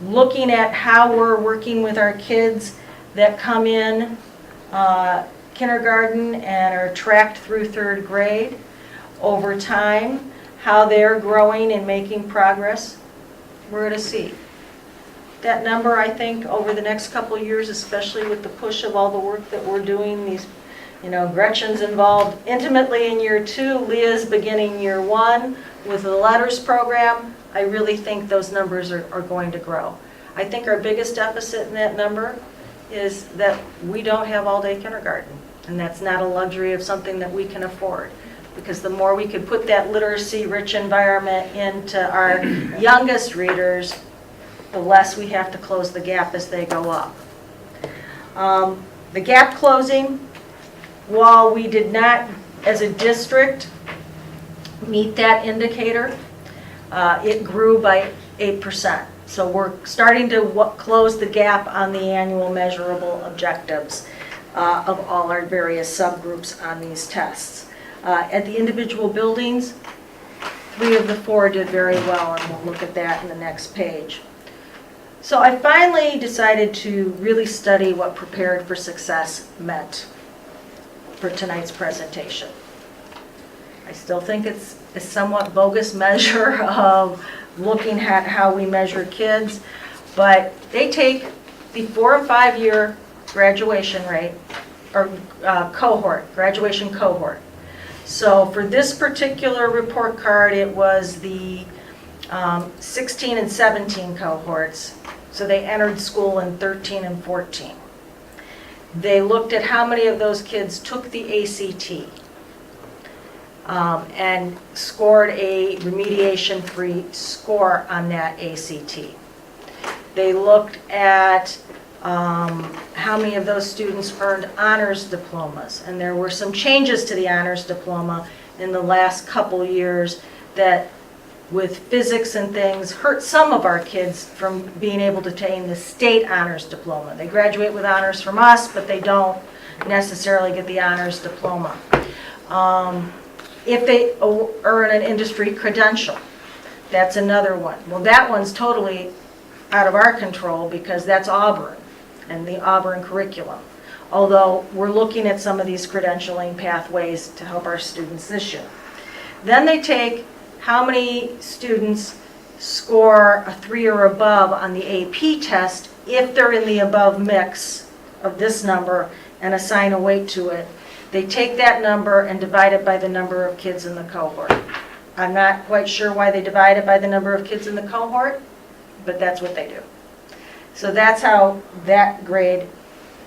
Looking at how we're working with our kids that come in kindergarten and are tracked through 3rd grade over time, how they're growing and making progress, we're at a C. That number, I think, over the next couple of years, especially with the push of all the work that we're doing, Gretchen's involved intimately in year 2, Leah's beginning year 1 with the letters program. I really think those numbers are going to grow. I think our biggest deficit in that number is that we don't have all-day kindergarten, and that's not a luxury of something that we can afford, because the more we could put that literacy-rich environment into our youngest readers, the less we have to close the gap as they go up. The gap closing, while we did not, as a district, meet that indicator, it grew by 8%. So we're starting to close the gap on the annual measurable objectives of all our various subgroups on these tests. At the individual buildings, 3 of the 4 did very well, and we'll look at that in the next page. So I finally decided to really study what prepared for success meant for tonight's presentation. I still think it's a somewhat bogus measure of looking at how we measure kids, but they take the 4 and 5 year graduation rate, or graduation cohort. So for this particular report card, it was the 16 and 17 cohorts. So they entered school in 13 and 14. They looked at how many of those kids took the ACT and scored a remediation-free score on that ACT. They looked at how many of those students earned honors diplomas, and there were some changes to the honors diploma in the last couple years that with physics and things hurt some of our kids from being able to attain the state honors diploma. They graduate with honors from us, but they don't necessarily get the honors diploma. If they earn an industry credential, that's another one. Well, that one's totally out of our control because that's Auburn and the Auburn curriculum. Although we're looking at some of these credentialing pathways to help our students this year. Then they take how many students score a 3 or above on the AP test if they're in the above mix of this number and assign a weight to it. They take that number and divide it by the number of kids in the cohort. I'm not quite sure why they divide it by the number of kids in the cohort, but that's what they do. So that's how that grade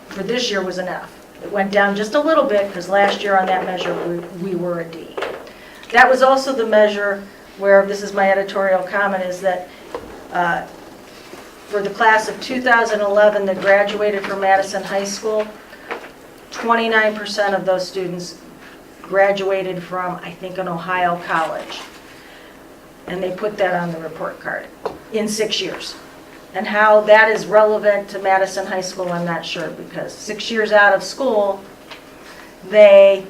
for this year was an F. It went down just a little bit because last year on that measure we were a D. That was also the measure where, this is my editorial comment, is that for the class of 2011 that graduated from Madison High School, 29% of those students graduated from, I think, an Ohio college. And they put that on the report card in 6 years. And how that is relevant to Madison High School, I'm not sure, because 6 years out of school, a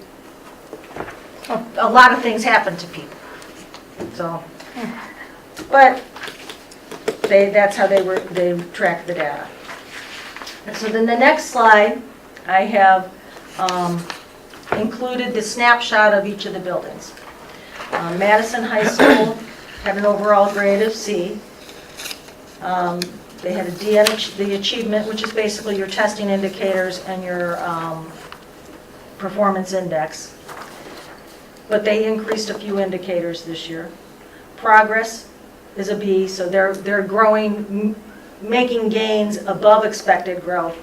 lot of things happen to people. So, but that's how they track the data. And so then the next slide, I have included the snapshot of each of the buildings. Madison High School had an overall grade of C. They had a D on the achievement, which is basically your testing indicators and your performance index. But they increased a few indicators this year. Progress is a B, so they're growing, making gains above expected growth,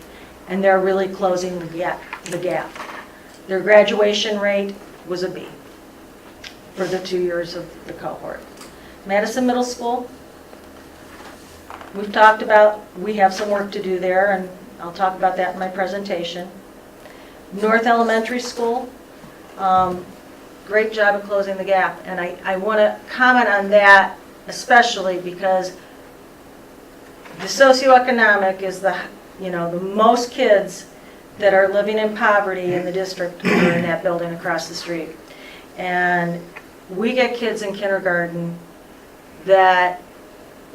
and they're really closing the gap. Their graduation rate was a B for the 2 years of the cohort. Madison Middle School, we've talked about, we have some work to do there, and I'll talk about that in my presentation. North Elementary School, great job of closing the gap, and I want to comment on that especially because the socioeconomic is the most kids that are living in poverty in the district are in that building across the street. And we get kids in kindergarten that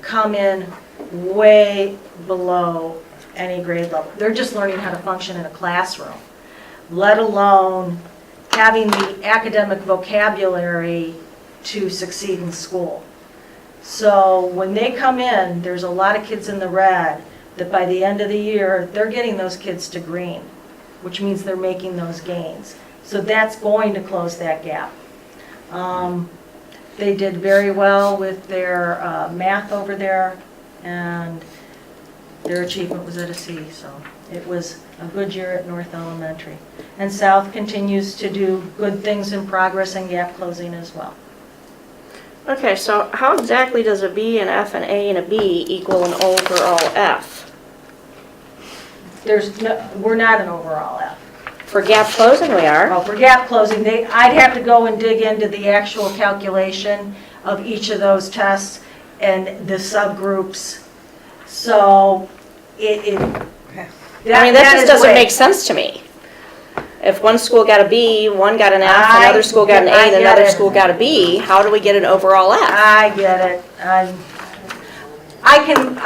come in way below any grade level. They're just learning how to function in a classroom, let alone having the academic vocabulary to succeed in school. So when they come in, there's a lot of kids in the red that by the end of the year, they're getting those kids to green, which means they're making those gains. So that's going to close that gap. They did very well with their math over there, and their achievement was at a C, so it was a good year at North Elementary. And South continues to do good things in progress and gap closing as well. Okay, so how exactly does a B, an F, an A, and a B equal an overall F? We're not an overall F. For gap closing, we are. Well, for gap closing, I'd have to go and dig into the actual calculation of each of those tests and the subgroups. So that just doesn't make sense to me. If one school got a B, one got an F, another school got an A, and another school got a B, how do we get an overall F? I get it. I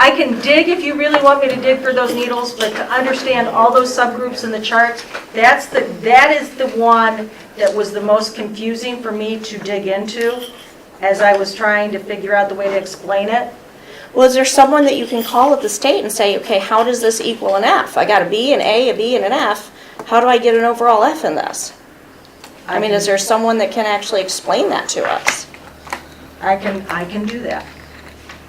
can dig if you really want me to dig for those needles, but to understand all those subgroups in the charts, that is the one that was the most confusing for me to dig into as I was trying to figure out the way to explain it. Well, is there someone that you can call at the state and say, okay, how does this equal an F? I got a B, an A, a B, and an F. How do I get an overall F in this? I mean, is there someone that can actually explain that to us? I can do that.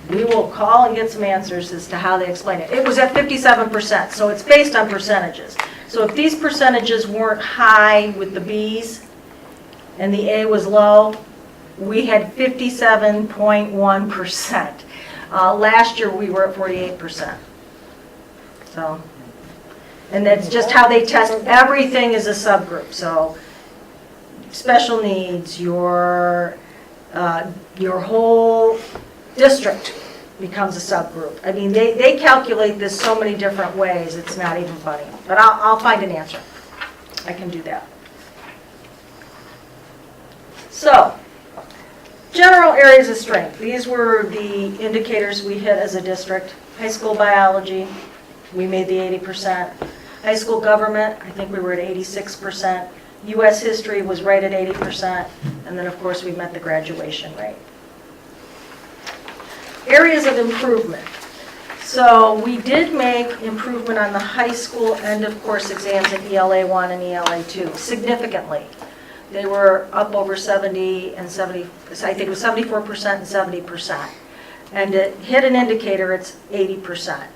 We will call and get some answers as to how they explain it. It was at 57%, so it's based on percentages. So if these percentages weren't high with the Bs and the A was low, we had 57.1%. Last year we were at 48%. So, and that's just how they test. Everything is a subgroup. So special needs, your your whole district becomes a subgroup. I mean, they calculate this so many different ways, it's not even funny. But I'll find an answer. I can do that. So, general areas of strength. These were the indicators we hit as a district. High school biology, we made the 80%. High school government, I think we were at 86%. U.S. history was right at 80%. And then, of course, we met the graduation rate. Areas of improvement. So we did make improvement on the high school end of course exams in ELA 1 and ELA 2 significantly. They were up over 70 and 70, I think it was 74% and 70%. And to hit an indicator, it's 80%.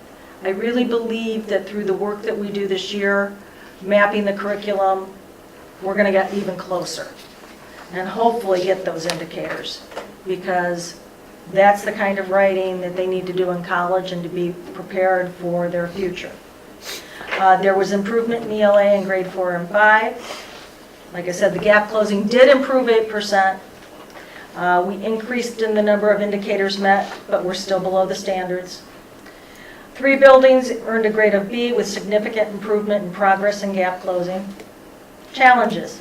I really believe that through the work that we do this year, mapping the curriculum, we're going to get even closer. And hopefully get those indicators, because that's the kind of writing that they need to do in college and to be prepared for their future. There was improvement in ELA in grade 4 and 5. Like I said, the gap closing did improve 8%. We increased in the number of indicators met, but we're still below the standards. 3 buildings earned a grade of B with significant improvement in progress and gap closing. Challenges.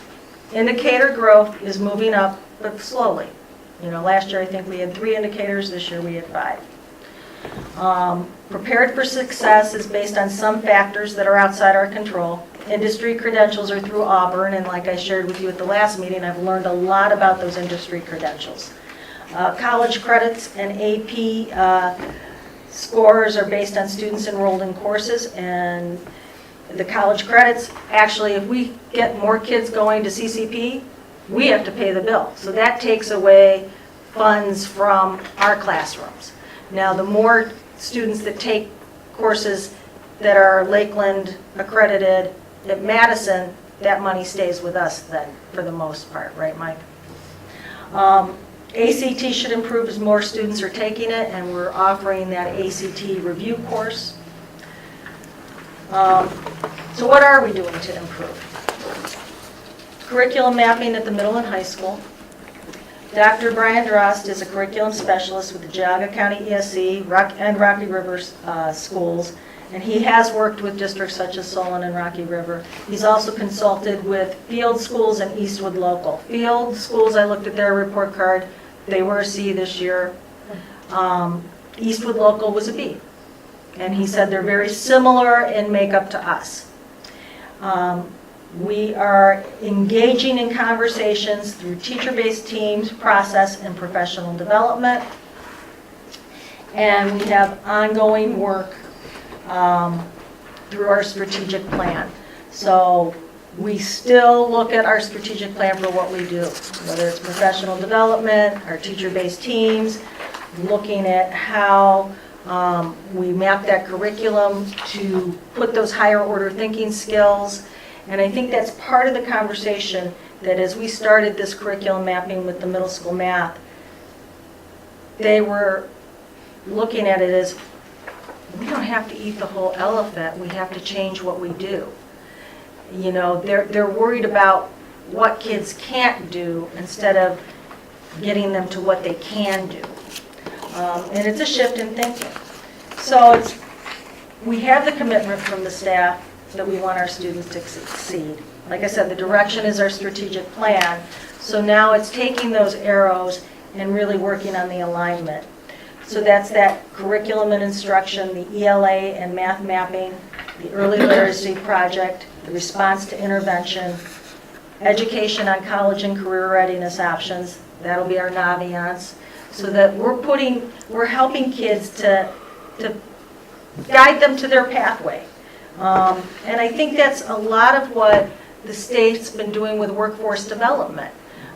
Indicator growth is moving up, but slowly. You know, last year I think we had 3 indicators, this year we had 5. Prepared for success is based on some factors that are outside our control. Industry credentials are through Auburn, and like I shared with you at the last meeting, I've learned a lot about those industry credentials. College credits and AP scores are based on students enrolled in courses, and the college credits, actually, if we get more kids going to CCP, we have to pay the bill. So that takes away funds from our classrooms. Now, the more students that take courses that are Lakeland accredited at Madison, that money stays with us then, for the most part, right, Mike? ACT should improve as more students are taking it, and we're offering that ACT review course. So what are we doing to improve? Curriculum mapping at the middle and high school. Dr. Brian Drost is a curriculum specialist with the Geauga County ESC and Rocky River schools, and he has worked with districts such as Solon and Rocky River. He's also consulted with Field Schools and Eastwood Local. Field Schools, I looked at their report card, they were a C this year. Eastwood Local was a B. And he said they're very similar in makeup to us. We are engaging in conversations through teacher-based teams, process, and professional development. And we have ongoing work through our strategic plan. So we still look at our strategic plan for what we do, whether it's professional development, our teacher-based teams, looking at how we map that curriculum to put those higher order thinking skills. And I think that's part of the conversation, that as we started this curriculum mapping with the middle school math, they were looking at it as, we don't have to eat the whole elephant, we have to change what we do. You know, they're worried about what kids can't do instead of getting them to what they can do. And it's a shift in thinking. So we have the commitment from the staff that we want our students to succeed. Like I said, the direction is our strategic plan. So now it's taking those arrows and really working on the alignment. So that's that curriculum and instruction, the ELA and math mapping, the early literacy project, the response to intervention, education on college and career readiness options. That'll be our Naviance. So that we're helping kids to guide them to their pathway. And I think that's a lot of what the state's been doing with workforce development.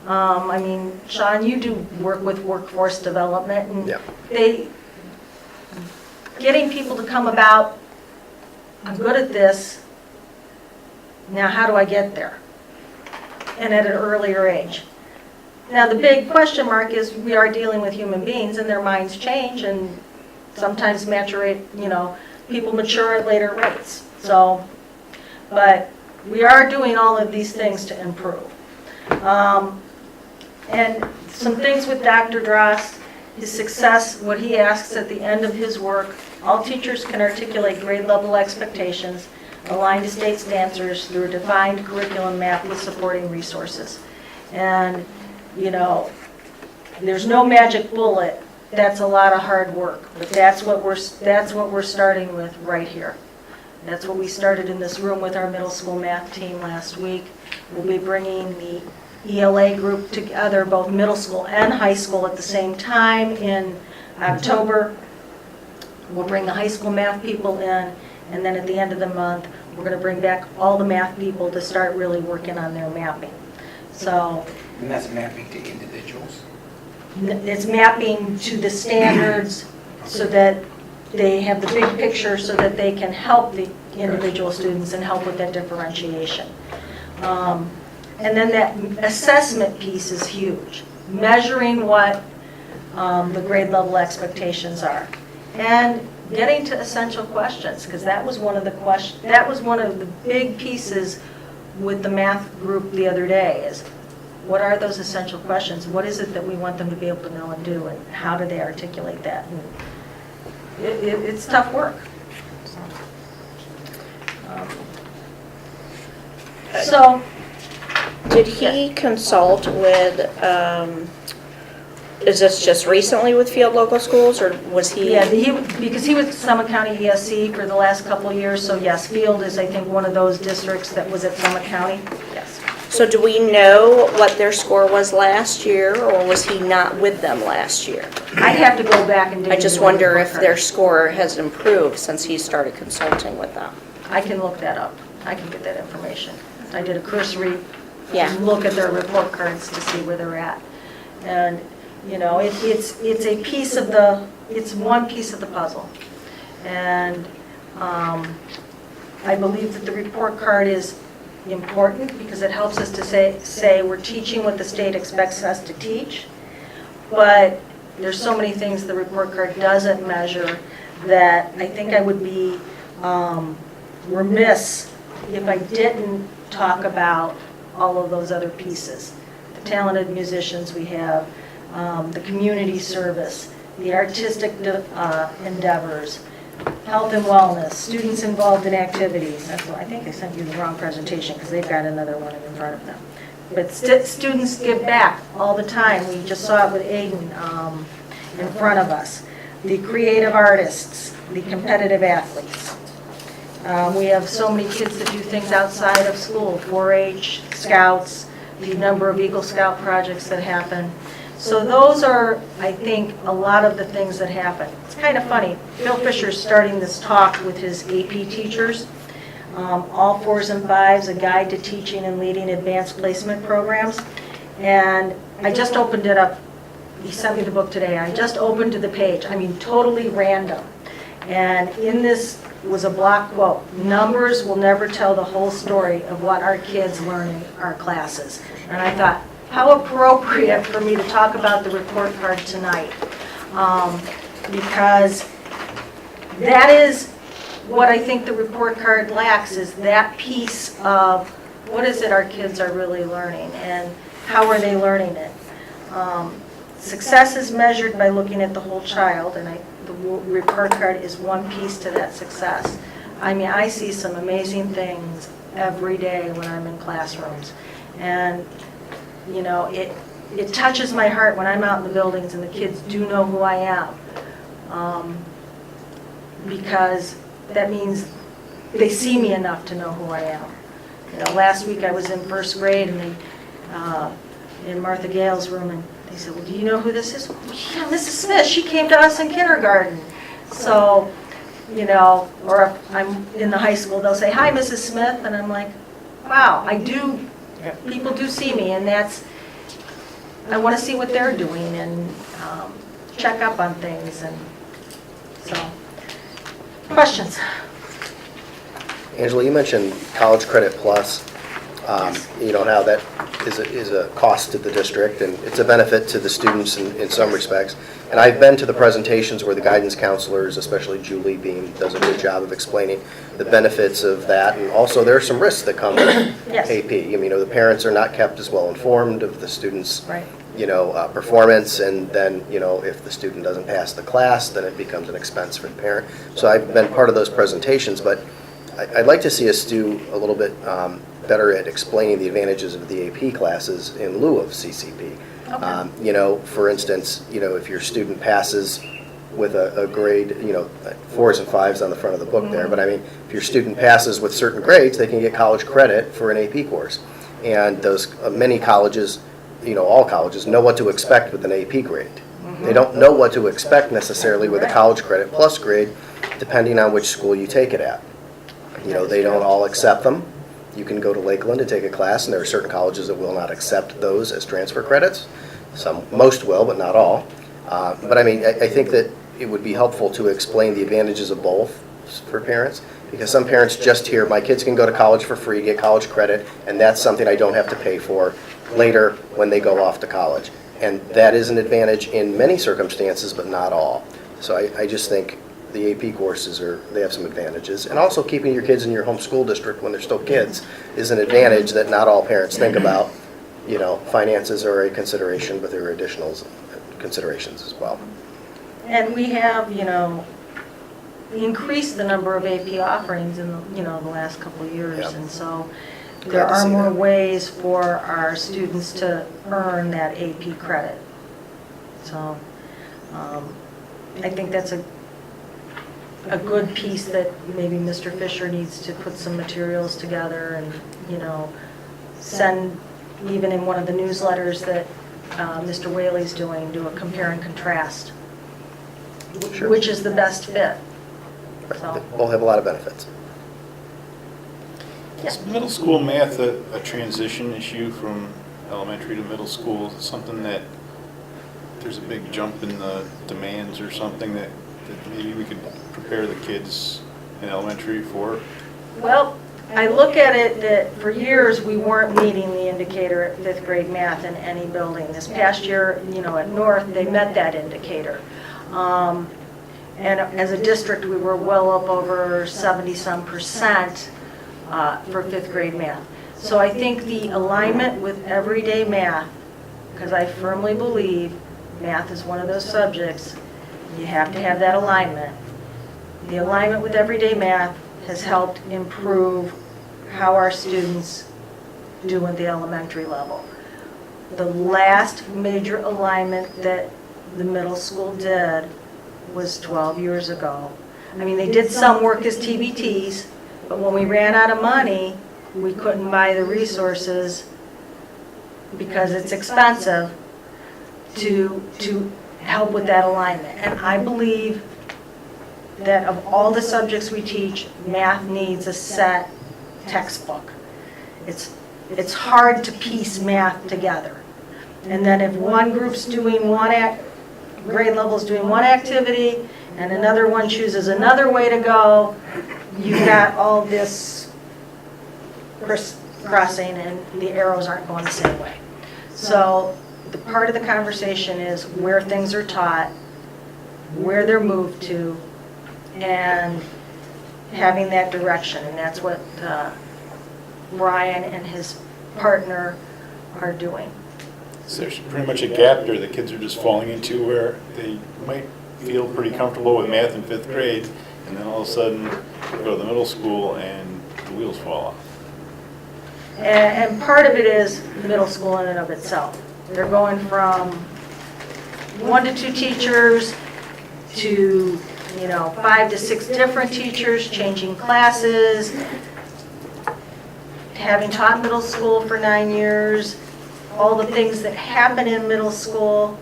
I mean, Sean, you do work with workforce development, and getting people to come about, I'm good at this, now how do I get there? And at an earlier age. Now, the big question mark is we are dealing with human beings, and their minds change, and sometimes people mature at later rates. So, but we are doing all of these things to improve. And some things with Dr. Drost, his success, what he asks at the end of his work, all teachers can articulate grade level expectations aligned to state standards through a defined curriculum map with supporting resources. And, you know, there's no magic bullet. That's a lot of hard work, but that's what we're starting with right here. That's what we started in this room with our middle school math team last week. We'll be bringing the ELA group together, both middle school and high school at the same time in October. We'll bring the high school math people in, and then at the end of the month, we're going to bring back all the math people to start really working on their mapping. So And that's mapping to individuals? it's mapping to the standards so that they have the big picture so that they can help the individual students and help with that differentiation. And then that assessment piece is huge, measuring what the grade level expectations are. And getting to essential questions, because that was one of the big pieces with the math group the other day is, what are those essential questions? What is it that we want them to be able to know and do, and how do they articulate that? And it's tough work. So, Did he consult with, is this just recently with Field Local Schools, or was he? yeah, because he was Summit County ESC for the last couple of years, so yes, Field is, I think, one of those districts that was at Summit County, yes. So do we know what their score was last year, or was he not with them last year? I'd have to go back and dig I just into the wonder report if card. their score has improved since he started consulting with them. I can look that up. I can get that information. I did a cursory Yeah. look at their report cards to see where they're at. And, you know, it's a piece of it's one piece of the puzzle. And I believe that the report card is important because it helps us to say we're teaching what the state expects us to teach. But there's so many things the report card doesn't measure that I think I would be remiss if I didn't talk about all of those other pieces. The talented musicians we have, the community service, the artistic endeavors, health and wellness, students involved in activities. That's what, I think I sent you the wrong presentation because they've got another one in front of them. But students give back all the time. We just saw it with Aiden in front of us. The creative artists, the competitive athletes. We have so many kids that do things outside of school, 4-H, Scouts, the number of Eagle Scout projects that happen. So those are, I think, a lot of the things that happen. It's kind of funny. Bill Fisher's starting this talk with his AP teachers, all 4s and 5s, a guide to teaching and leading advanced placement programs. And I just opened it up. He sent me the book today. I just opened to the page. I mean, totally random. And in this was a block quote, "Numbers will never tell the whole story of what our kids learn in our classes." And I thought, how appropriate for me to talk about the report card tonight. Because that is what I think the report card lacks, is that piece of what is it our kids are really learning and how are they learning it. Success is measured by looking at the whole child, and the report card is one piece to that success. I mean, I see some amazing things every day when I'm in classrooms. And, you know, it touches my heart when I'm out in the buildings and the kids do know who I am. Because that means they see me enough to know who I am. You know, last week I was in first grade and they, in Martha Gale's room, and they said, "Well, do you know who this is?" "Well, yeah, Mrs. Smith, she came to us in kindergarten." So, you know, or if I'm in the high school, they'll say, "Hi, Mrs. Smith," and I'm like, wow, I do, people do see me, and I want to see what they're doing and check up on things, and so, questions? Angela, you mentioned College Credit Plus, you know, how that is a cost to the district, and it's a benefit to the students in some respects. And I've been to the presentations where the guidance counselors, especially Julie Beam, does a good job of explaining the benefits of that, and also there are some risks that come with Yes. AP. I mean, the parents are not kept as well informed of the students' Right. performance, and then, if the student doesn't pass the class, then it becomes an expense for the parent. So I've been part of those presentations, but I'd like to see us do a little bit better at explaining the advantages of the AP classes in lieu of CCP. For instance, if your student passes with a grade, 4s and 5s on the front of the book there, but I mean, if your student passes with certain grades, they can get college credit for an AP course. And those many colleges, all colleges, know what to expect with an AP grade. They don't know what to expect necessarily with a college credit plus grade, depending on which school you take it at. They don't all accept them. You can go to Lakeland and take a class, and there are certain colleges that will not accept those as transfer credits. Most will, but not all. But I mean, I think that it would be helpful to explain the advantages of both for parents, because some parents just hear, my kids can go to college for free, get college credit, and that's something I don't have to pay for later when they go off to college. And that is an advantage in many circumstances, but not all. So I just think the AP courses they have some advantages. And also keeping your kids in your home school district when they're still kids is an advantage that not all parents think about. Finances are a consideration, but there are additional considerations as well. And we have, increased the number of AP offerings in, the last couple of years. Yeah. And so Glad there to are see more that. ways for our students to earn that AP credit. So I think that's a good piece that maybe Mr. Fisher needs to put some materials together and, send even in one of the newsletters that Mr. Whaley's doing, do a compare and contrast. Sure. Which is the best fit. Right. So- They both have a lot of benefits. Is middle school math a transition issue from elementary to middle school? Something that there's a big jump in the demands or something that maybe we could prepare the kids in elementary for? Well, I look at it that for years, we weren't meeting the indicator at fifth grade math in any building. This past year, at North, they met that indicator. And as a district, we were well up over 70-some% for fifth grade math. So I think the alignment with everyday math, because I firmly believe math is one of those subjects, you have to have that alignment. The alignment with everyday math has helped improve how our students do at the elementary level. The last major alignment that the middle school did was 12 years ago. I mean, they did some work as TBTs, but when we ran out of money, we couldn't buy the resources because it's expensive to help with that alignment. And I believe that of all the subjects we teach, math needs a set textbook. It's hard to piece math together. And then if one group's doing grade level's doing one activity, and another one chooses another way to go, you've got all this crisscrossing and the arrows aren't going the same way. So the part of the conversation is where things are taught, where they're moved to, and having that direction. And that's what Brian and his partner are doing. So there's pretty much a gap there the kids are just falling into where they might feel pretty comfortable with math in fifth grade, and then all of a sudden they go to the middle school and the wheels fall off. And part of it is middle school in and of itself. They're going from 1 to 2 teachers to 5 to 6 different teachers, changing classes, having taught middle school for 9 years, all the things that happen in middle school,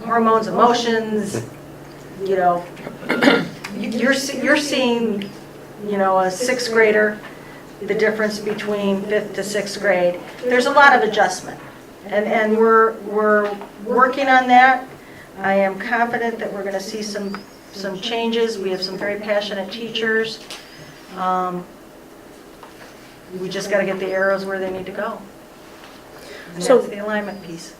hormones, emotions, you're seeing, a 6th grader, the difference between 5th to 6th grade. There's a lot of adjustment, and we're working on that. I am confident that we're going to see some changes. We have some very passionate teachers. we just got to get the arrows where they need to go. And So- that's the alignment piece.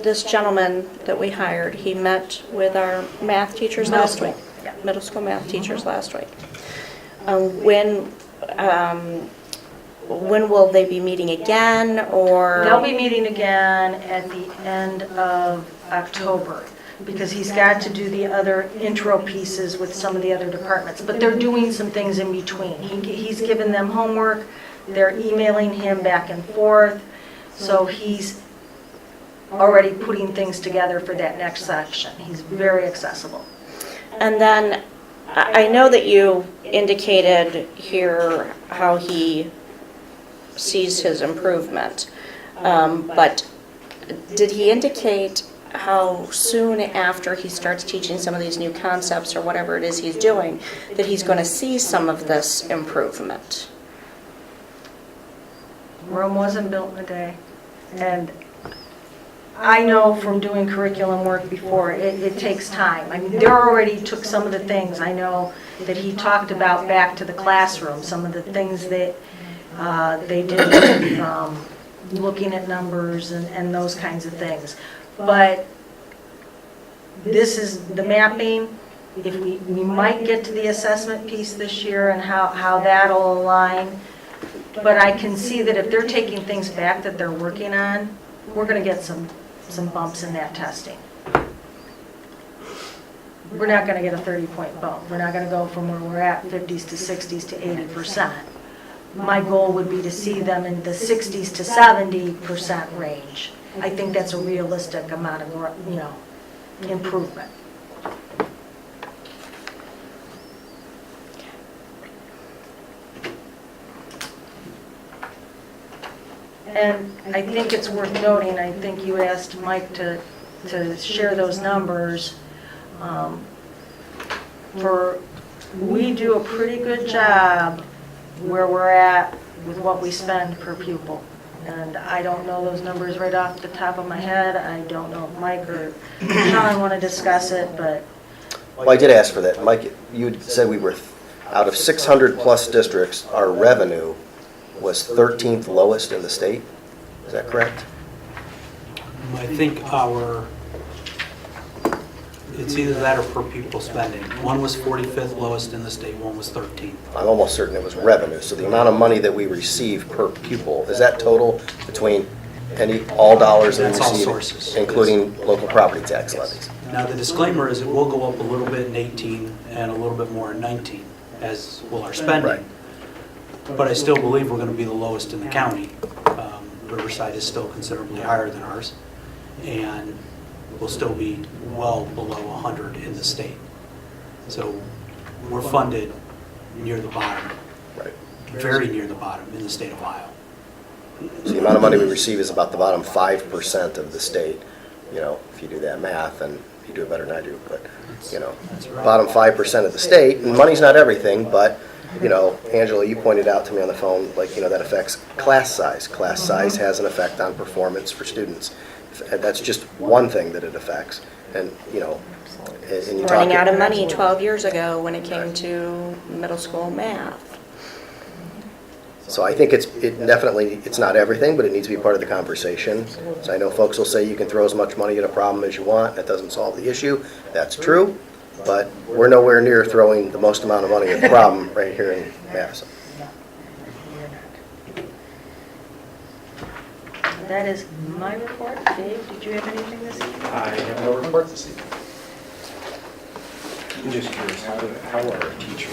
This gentleman that we hired, he met with our math teachers Middle last school, week. yeah. Middle school math teachers last week. When will they be meeting again, or? They'll be meeting again at the end of October, because he's got to do the other intro pieces with some of the other departments. But they're doing some things in between. He's given them homework, they're emailing him back and forth, so he's already putting things together for that next section. He's very accessible. And then, I know that you indicated here how he sees his improvement, but did he indicate how soon after he starts teaching some of these new concepts or whatever it is he's doing, that he's going to see some of this improvement? Rome wasn't built in a day. And I know from doing curriculum work before, it takes time. I mean, they already took some of the things, I know that he talked about back to the classroom, some of the things that they did, looking at numbers and those kinds of things. But this is the mapping. If we might get to the assessment piece this year and how that'll align. But I can see that if they're taking things back that they're working on, we're going to get some bumps in that testing. We're not going to get a 30-point bump. We're not going to go from where we're at, 50s to 60s to 80%. My goal would be to see them in the 60s to 70% range. I think that's a realistic amount of, improvement. And I think it's worth noting, I think you asked Mike to share those numbers. We do a pretty good job where we're at with what we spend per pupil. And I don't know those numbers right off the top of my head. I don't know if Mike or Sean want to discuss it, but Well, I did ask for that. Mike, you had said we were, out of 600-plus districts, our revenue was 13th lowest in the state. Is that correct? I think it's either that or per pupil spending. One was 45th lowest in the state, one was 13th. I'm almost certain it was revenue. So the amount of money that we receive per pupil, is that total between all dollars that we That's all receive, sources. including local property tax levies? Now, the disclaimer is it will go up a little bit in 18 and a little bit more in 19, as will our spending. Right. But I still believe we're going to be the lowest in the county. Riverside is still considerably higher than ours, and we'll still be well below 100 in the state. So we're funded near the bottom, Right. very near the bottom in the state of Ohio. So the amount of money we receive is about the bottom 5% of the state. If you do that math, and you do it better than I do, but, That's right. bottom 5% of the state, and money's not everything, but, Angela, you pointed out to me on the phone, that affects class size. Class size has an effect on performance for students. That's just one thing that it affects, and you talk. Running out of money 12 years ago when it came to middle school math. So I think it's not everything, but it needs to be part of the conversation. So I know folks will say you can throw as much money at a problem as you want, that doesn't solve the issue. That's true, but we're nowhere near throwing the most amount of money at the problem right here in Madison. that is my report. Dave, did you have anything this evening? I have no report this evening. I'm just curious, how are our teachers?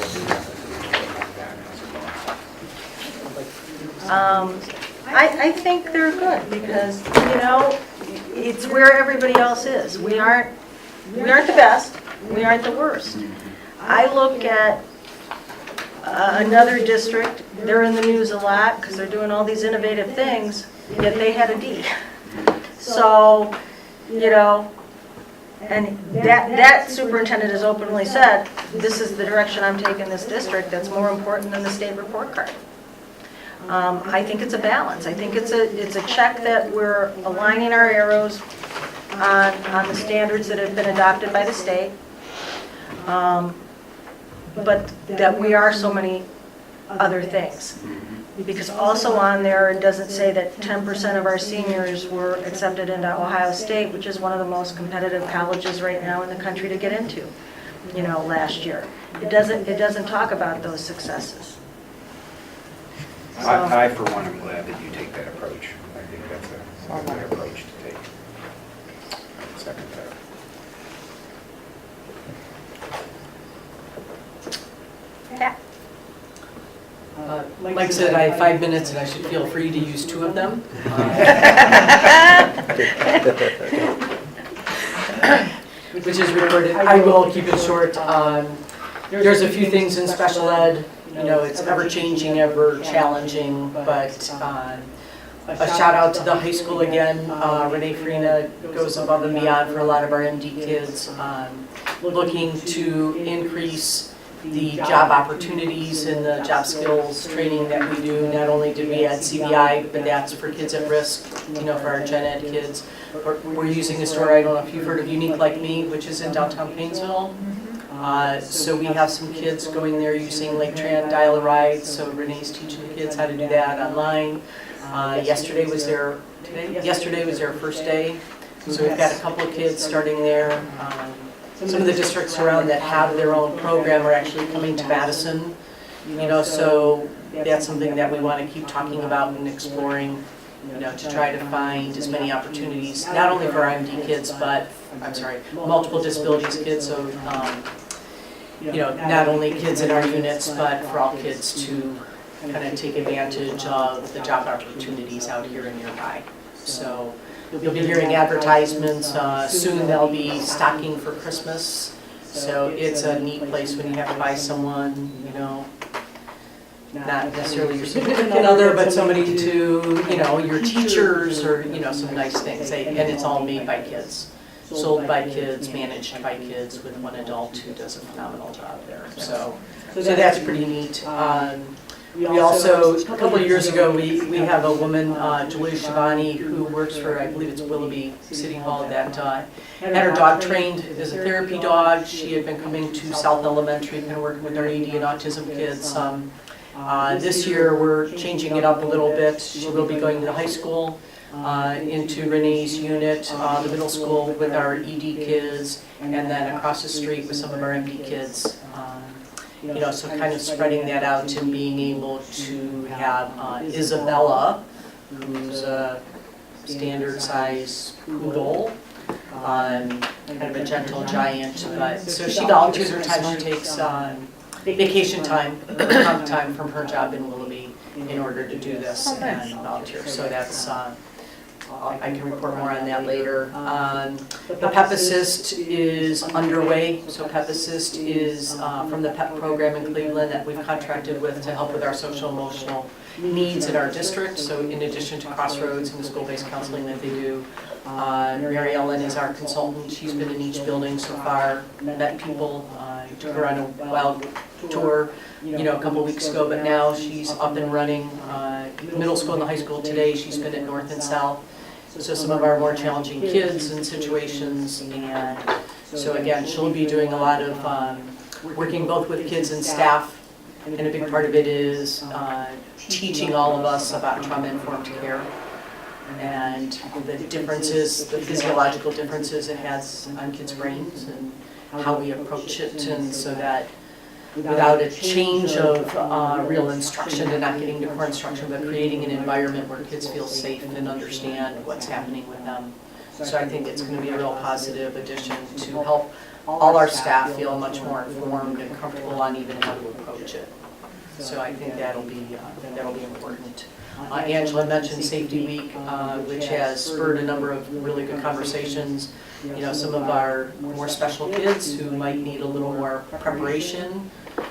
I think they're good because, it's where everybody else is. We aren't the best, we aren't the worst. I look at another district, they're in the news a lot because they're doing all these innovative things, yet they had a D. So, and that superintendent has openly said, this is the direction I'm taking this district that's more important than the state report card. I think it's a balance. I think it's a check that we're aligning our arrows on the standards that have been adopted by the state, but that we are so many other things. Because also on there, it doesn't say that 10% of our seniors were accepted into Ohio State, which is one of the most competitive colleges right now in the country to get into, last year. It doesn't talk about those successes. I, for one, am glad that you take that approach. I think that's a good approach to take. Second that. Mike said I have 5 minutes and I should feel free to use 2 of them. Which is recorded. I will keep it short. There's a few things in special ed, it's ever changing, ever challenging, but a shout out to the high school again. Renee Farina goes above and beyond for a lot of our MD kids, looking to increase the job opportunities and the job skills training that we do. Not only did we add CBI, but that's for kids at risk, for our gen ed kids. We're using a store, I don't know if you've heard of Unique Like Me, which is in downtown Painesville. So we have some kids going there using Lake Tran Dial-A-Ride, so Renee's teaching the kids how to do that online. Yesterday was their first day, so we've got a couple of kids starting there. Some of the districts around that have their own program are actually coming to Madison, so that's something that we want to keep talking about and exploring, to try to find as many opportunities, not only for IMD kids, but, multiple disabilities kids, so, not only kids in our units, but for all kids to kind of take advantage of the job opportunities out here and nearby. So you'll be hearing advertisements, soon they'll be stocking for Christmas. So it's a neat place when you have to buy someone, not necessarily your significant other, but somebody to, your teachers or, some nice things. And it's all made by kids, sold by kids, managed by kids with one adult who does a phenomenal job there. So that's pretty neat. We also, a couple of years ago, we have a woman, Julia Shabani, who works for, I believe it's Willoughby City Hall, that had her dog trained as a therapy dog. She had been coming to South Elementary, kind of working with our AD and autism kids. This year, we're changing it up a little bit. She will be going to the high school, into Renee's unit, the middle school with our ED kids, and then across the street with some of our MD kids. So kind of spreading that out and being able to have Isabella, who's a standard size poodle, kind of a gentle giant, but so she volunteers her time. She takes vacation time, comp time from her job in Willoughby in order to do this and volunteer. So that's I can report more on that later. The PEP Assist is underway. So PEP Assist is from the PEP program in Cleveland that we've contracted with to help with our social emotional needs in our district. So in addition to Crossroads and the school-based counseling that they do, Mary Ellen is our consultant. She's been in each building so far, met people, took her on a wild tour, a couple weeks ago, but now she's up and running. Middle school and the high school today, she's been at North and South. So some of our more challenging kids and situations, and so again, she'll be doing a lot of working both with kids and staff, and a big part of it is teaching all of us about trauma-informed care and the differences, the physiological differences it has on kids' brains and how we approach it, and so that without a change of real instruction and not getting to core instruction, but creating an environment where kids feel safe and understand what's happening with them. So I think it's going to be a real positive addition to help all our staff feel much more informed and comfortable on even how to approach it. So I think that'll be important. Angela mentioned Safety Week, which has spurred a number of really good conversations. Some of our more special kids who might need a little more preparation,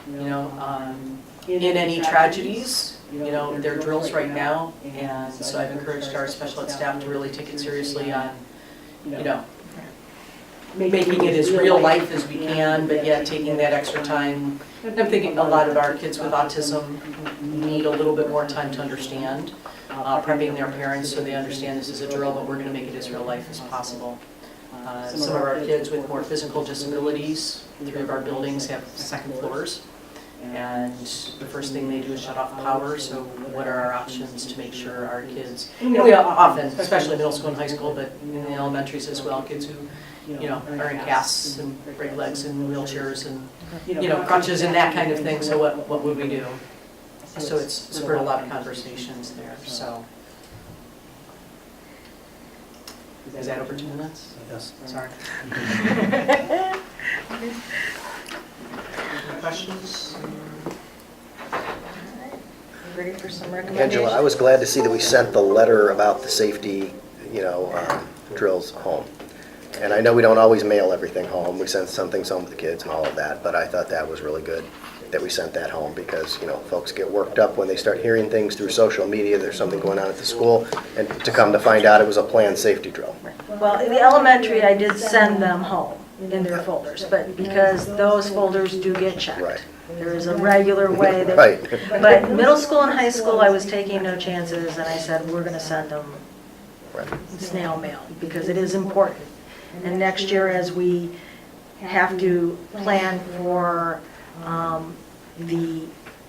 in any tragedies, their drills right now. And so I've encouraged our special ed staff to really take it seriously on, making it as real life as we can, but yet taking that extra time. And I'm thinking a lot of our kids with autism need a little bit more time to understand, prepping their parents so they understand this is a drill, but we're going to make it as real life as possible. Some of our kids with more physical disabilities, 3 of our buildings have second floors. And the first thing they do is shut off power, so what are our options to make sure our kids, we often, especially middle school and high school, but in the elementaries as well, kids who, are in casts and break legs and wheelchairs and, crutches and that kind of thing, so what would we do? So it's spurred a lot of conversations there, so. Is that over 2 minutes? Yes. Sorry. Questions? Ready for some recommendations? Angela, I was glad to see that we sent the letter about the safety, drills home. And I know we don't always mail everything home. We send some things home to the kids and all of that, but I thought that was really good that we sent that home because, folks get worked up when they start hearing things through social media, there's something going on at the school, and to come to find out it was a planned safety drill. Well, in the elementary, I did send them home in their folders, but because those folders do get checked. Right. There is a regular way that. Right. But middle school and high school, I was taking no chances, and I said, we're gonna send them Right. snail mail, because it is important. And next year, as we have to plan for the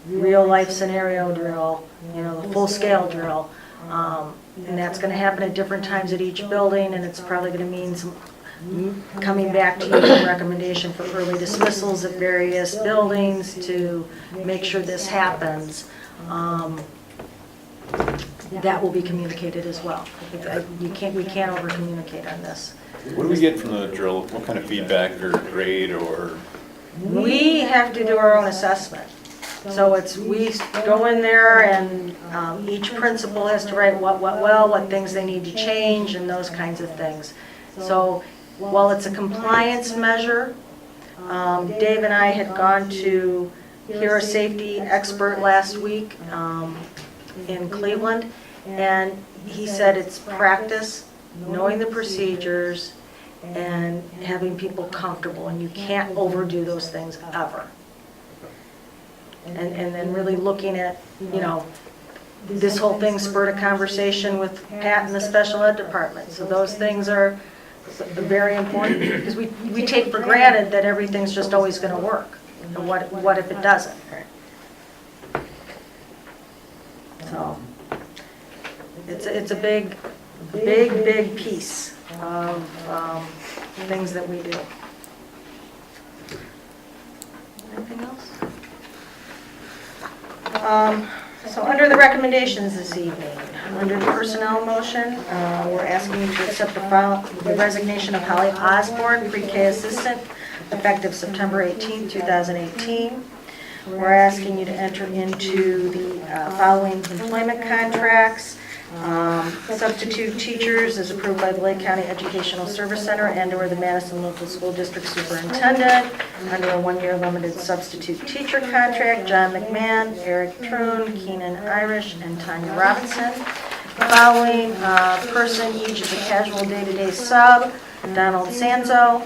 real-life scenario drill, the full-scale drill, and that's gonna happen at different times at each building, and it's probably gonna mean some coming back to you with a recommendation for early dismissals at various buildings to make sure this happens. That will be communicated as well. We can't over-communicate on this. What do we get from the drill? What kind of feedback or grade or? We have to do our own assessment. So we go in there and each principal has to write what things they need to change and those kinds of things. So while it's a compliance measure, Dave and I had gone to hear a safety expert last week in Cleveland, and he said it's practice, knowing the procedures, and having people comfortable, and you can't overdo those things ever. And then really looking at, this whole thing spurred a conversation with Pat in the special ed department. So those things are very important, because we take for granted that everything's just always going to work. And what if it doesn't? So it's a big piece of things that we do. Anything else? So under the recommendations this evening, under the personnel motion, we're asking you to accept the resignation of Holly Osborne, pre-K assistant, effective September 18, 2018. We're asking you to enter into the following employment contracts. Substitute teachers is approved by the Lake County Educational Service Center and/or the Madison Local School District Superintendent. Under a one-year limited substitute teacher contract, John McMahon, Eric Troon, Keenan Irish, and Tanya Robinson. Following person, each is a casual day-to-day sub, Donald Sanzo.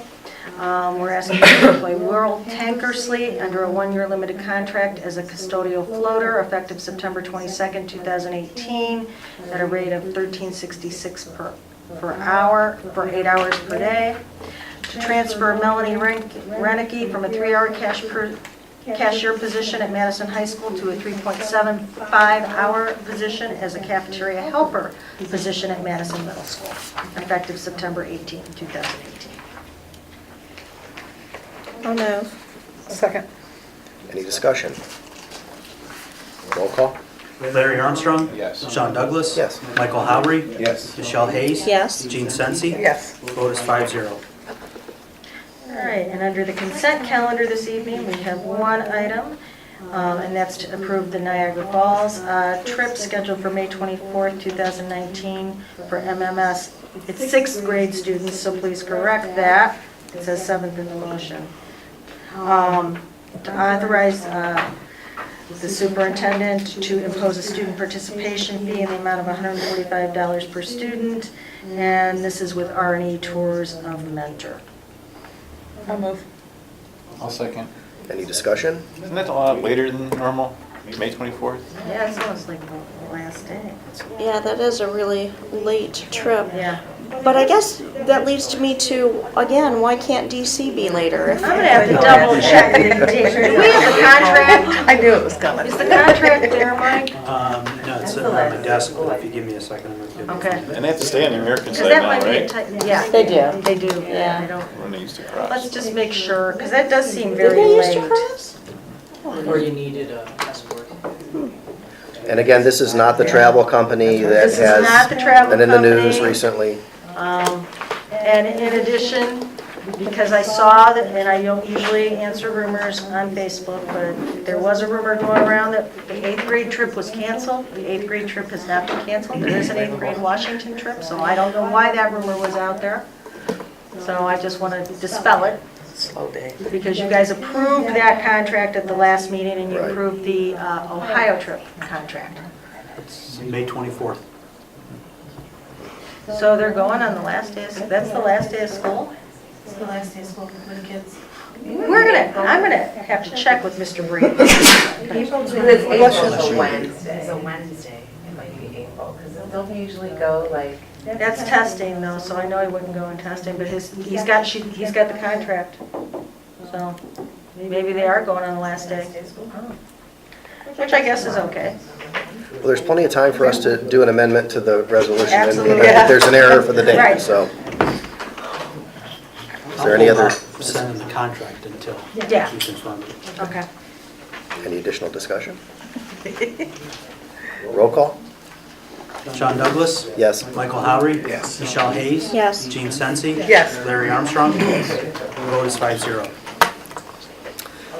We're asking you to employ World Tankersley under a one-year limited contract as a custodial floater effective September 22nd, 2018 at a rate of $13.66 per hour for 8 hours per day. To transfer Melanie Renicky from a 3-hour cashier position at Madison High School to a 3.75-hour position as a cafeteria helper position at Madison Middle School effective September 18, 2018. I'll move. Second. Any discussion? Roll call? Larry Armstrong? Yes. Sean Douglas? Yes. Michael Howry? Yes. Michelle Hayes? Yes. Gene Sensi? Yes. Vote is 5-0. All right, and under the consent calendar this evening, we have one item, and that's to approve the Niagara Falls trip scheduled for May 24th, 2019 for MMS. It's 6th grade students, so please correct that. It says 7th in the motion. To authorize the superintendent to impose a student participation fee in the amount of $145 per student, and this is with R&E Tours of Mentor. I'll move. I'll second. Any discussion? Isn't that a lot later than normal? May 24th? Yeah, it's almost like the last day. Yeah, that is a really late trip. Yeah. But I guess that leads to me to, again, why can't DC be later? I'm gonna have to double check the date. Do we have the contract? I knew it was coming. Is the contract there, Mike? No, it's sitting on my desk, but if you give me a second, I'm gonna give it to you. Okay. And they have to stay on the American Because side that now, might be a right? tight, yeah. They do. They do, Yeah. they don't. When they used to cross. Let's just make sure, because that does seem Did very they used to late. cross? Where you needed a escort. And again, this is not the travel company that This is not has the travel been in the news company. recently. And in addition, because I saw that, and I don't usually answer rumors on Facebook, but there was a rumor going around that the 8th grade trip was canceled. The 8th grade trip has not been canceled. There is an 8th grade Washington trip, so I don't know why that rumor was out there. So I just want to dispel it, Slow day. because you guys approved that contract at the last meeting, and you Right. approved the Ohio trip contract. It's May 24th. So they're going on the last day, that's the last day of school? It's the last day of school for the kids. I'm gonna have to check with Mr. Breen. April 28th is a Wednesday. It's a Wednesday. It might be April, because don't they usually go like? That's testing though, so I know he wouldn't go in testing, but he's got the contract. So maybe they are going on the last day. Which I guess is okay. Well, there's plenty of time for us to do an amendment to the resolution in the Absolutely. event that there's an error for the date, Right. so. Is there any other, Sending the contract until Yeah. you confirm it. Okay. any additional discussion? Roll call? Sean Douglas? Yes. Michael Howery? Yes. Michelle Hayes? Yes. Gene Sensi? Yes. Larry Armstrong? Vote is 5-0.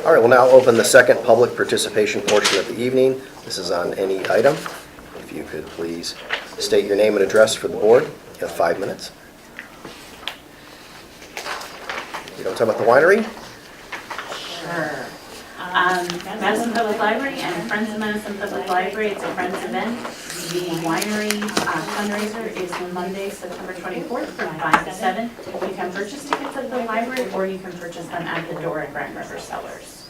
All right, we'll now open the second public participation portion of the evening. This is on any item. If you could please state your name and address for the board. You have 5 minutes. You don't talk about the winery? Sure. Madison Public Library and Friends of Madison Public Library, it's a Friends event. The winery fundraiser is Monday, September 24th from 5 to 7. You can purchase tickets at the library or you can purchase them at the door at Grand River Cellars.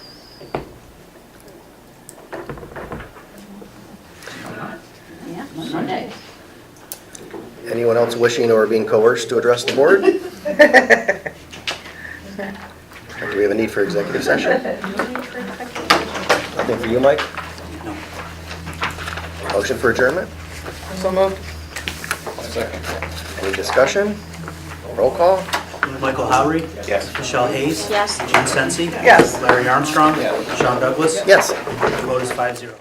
Yeah, Monday. Anyone else wishing or being coerced to address the board? Do we have a need for executive session? Nothing for you, Mike? No. Motion for adjournment? So moved. Second. Any discussion? Roll call? Michael Howery? Yes. Michelle Hayes? Yes. Gene Sensi? Yes. Larry Armstrong? Yes. Sean Douglas? Yes. Vote is 5-0.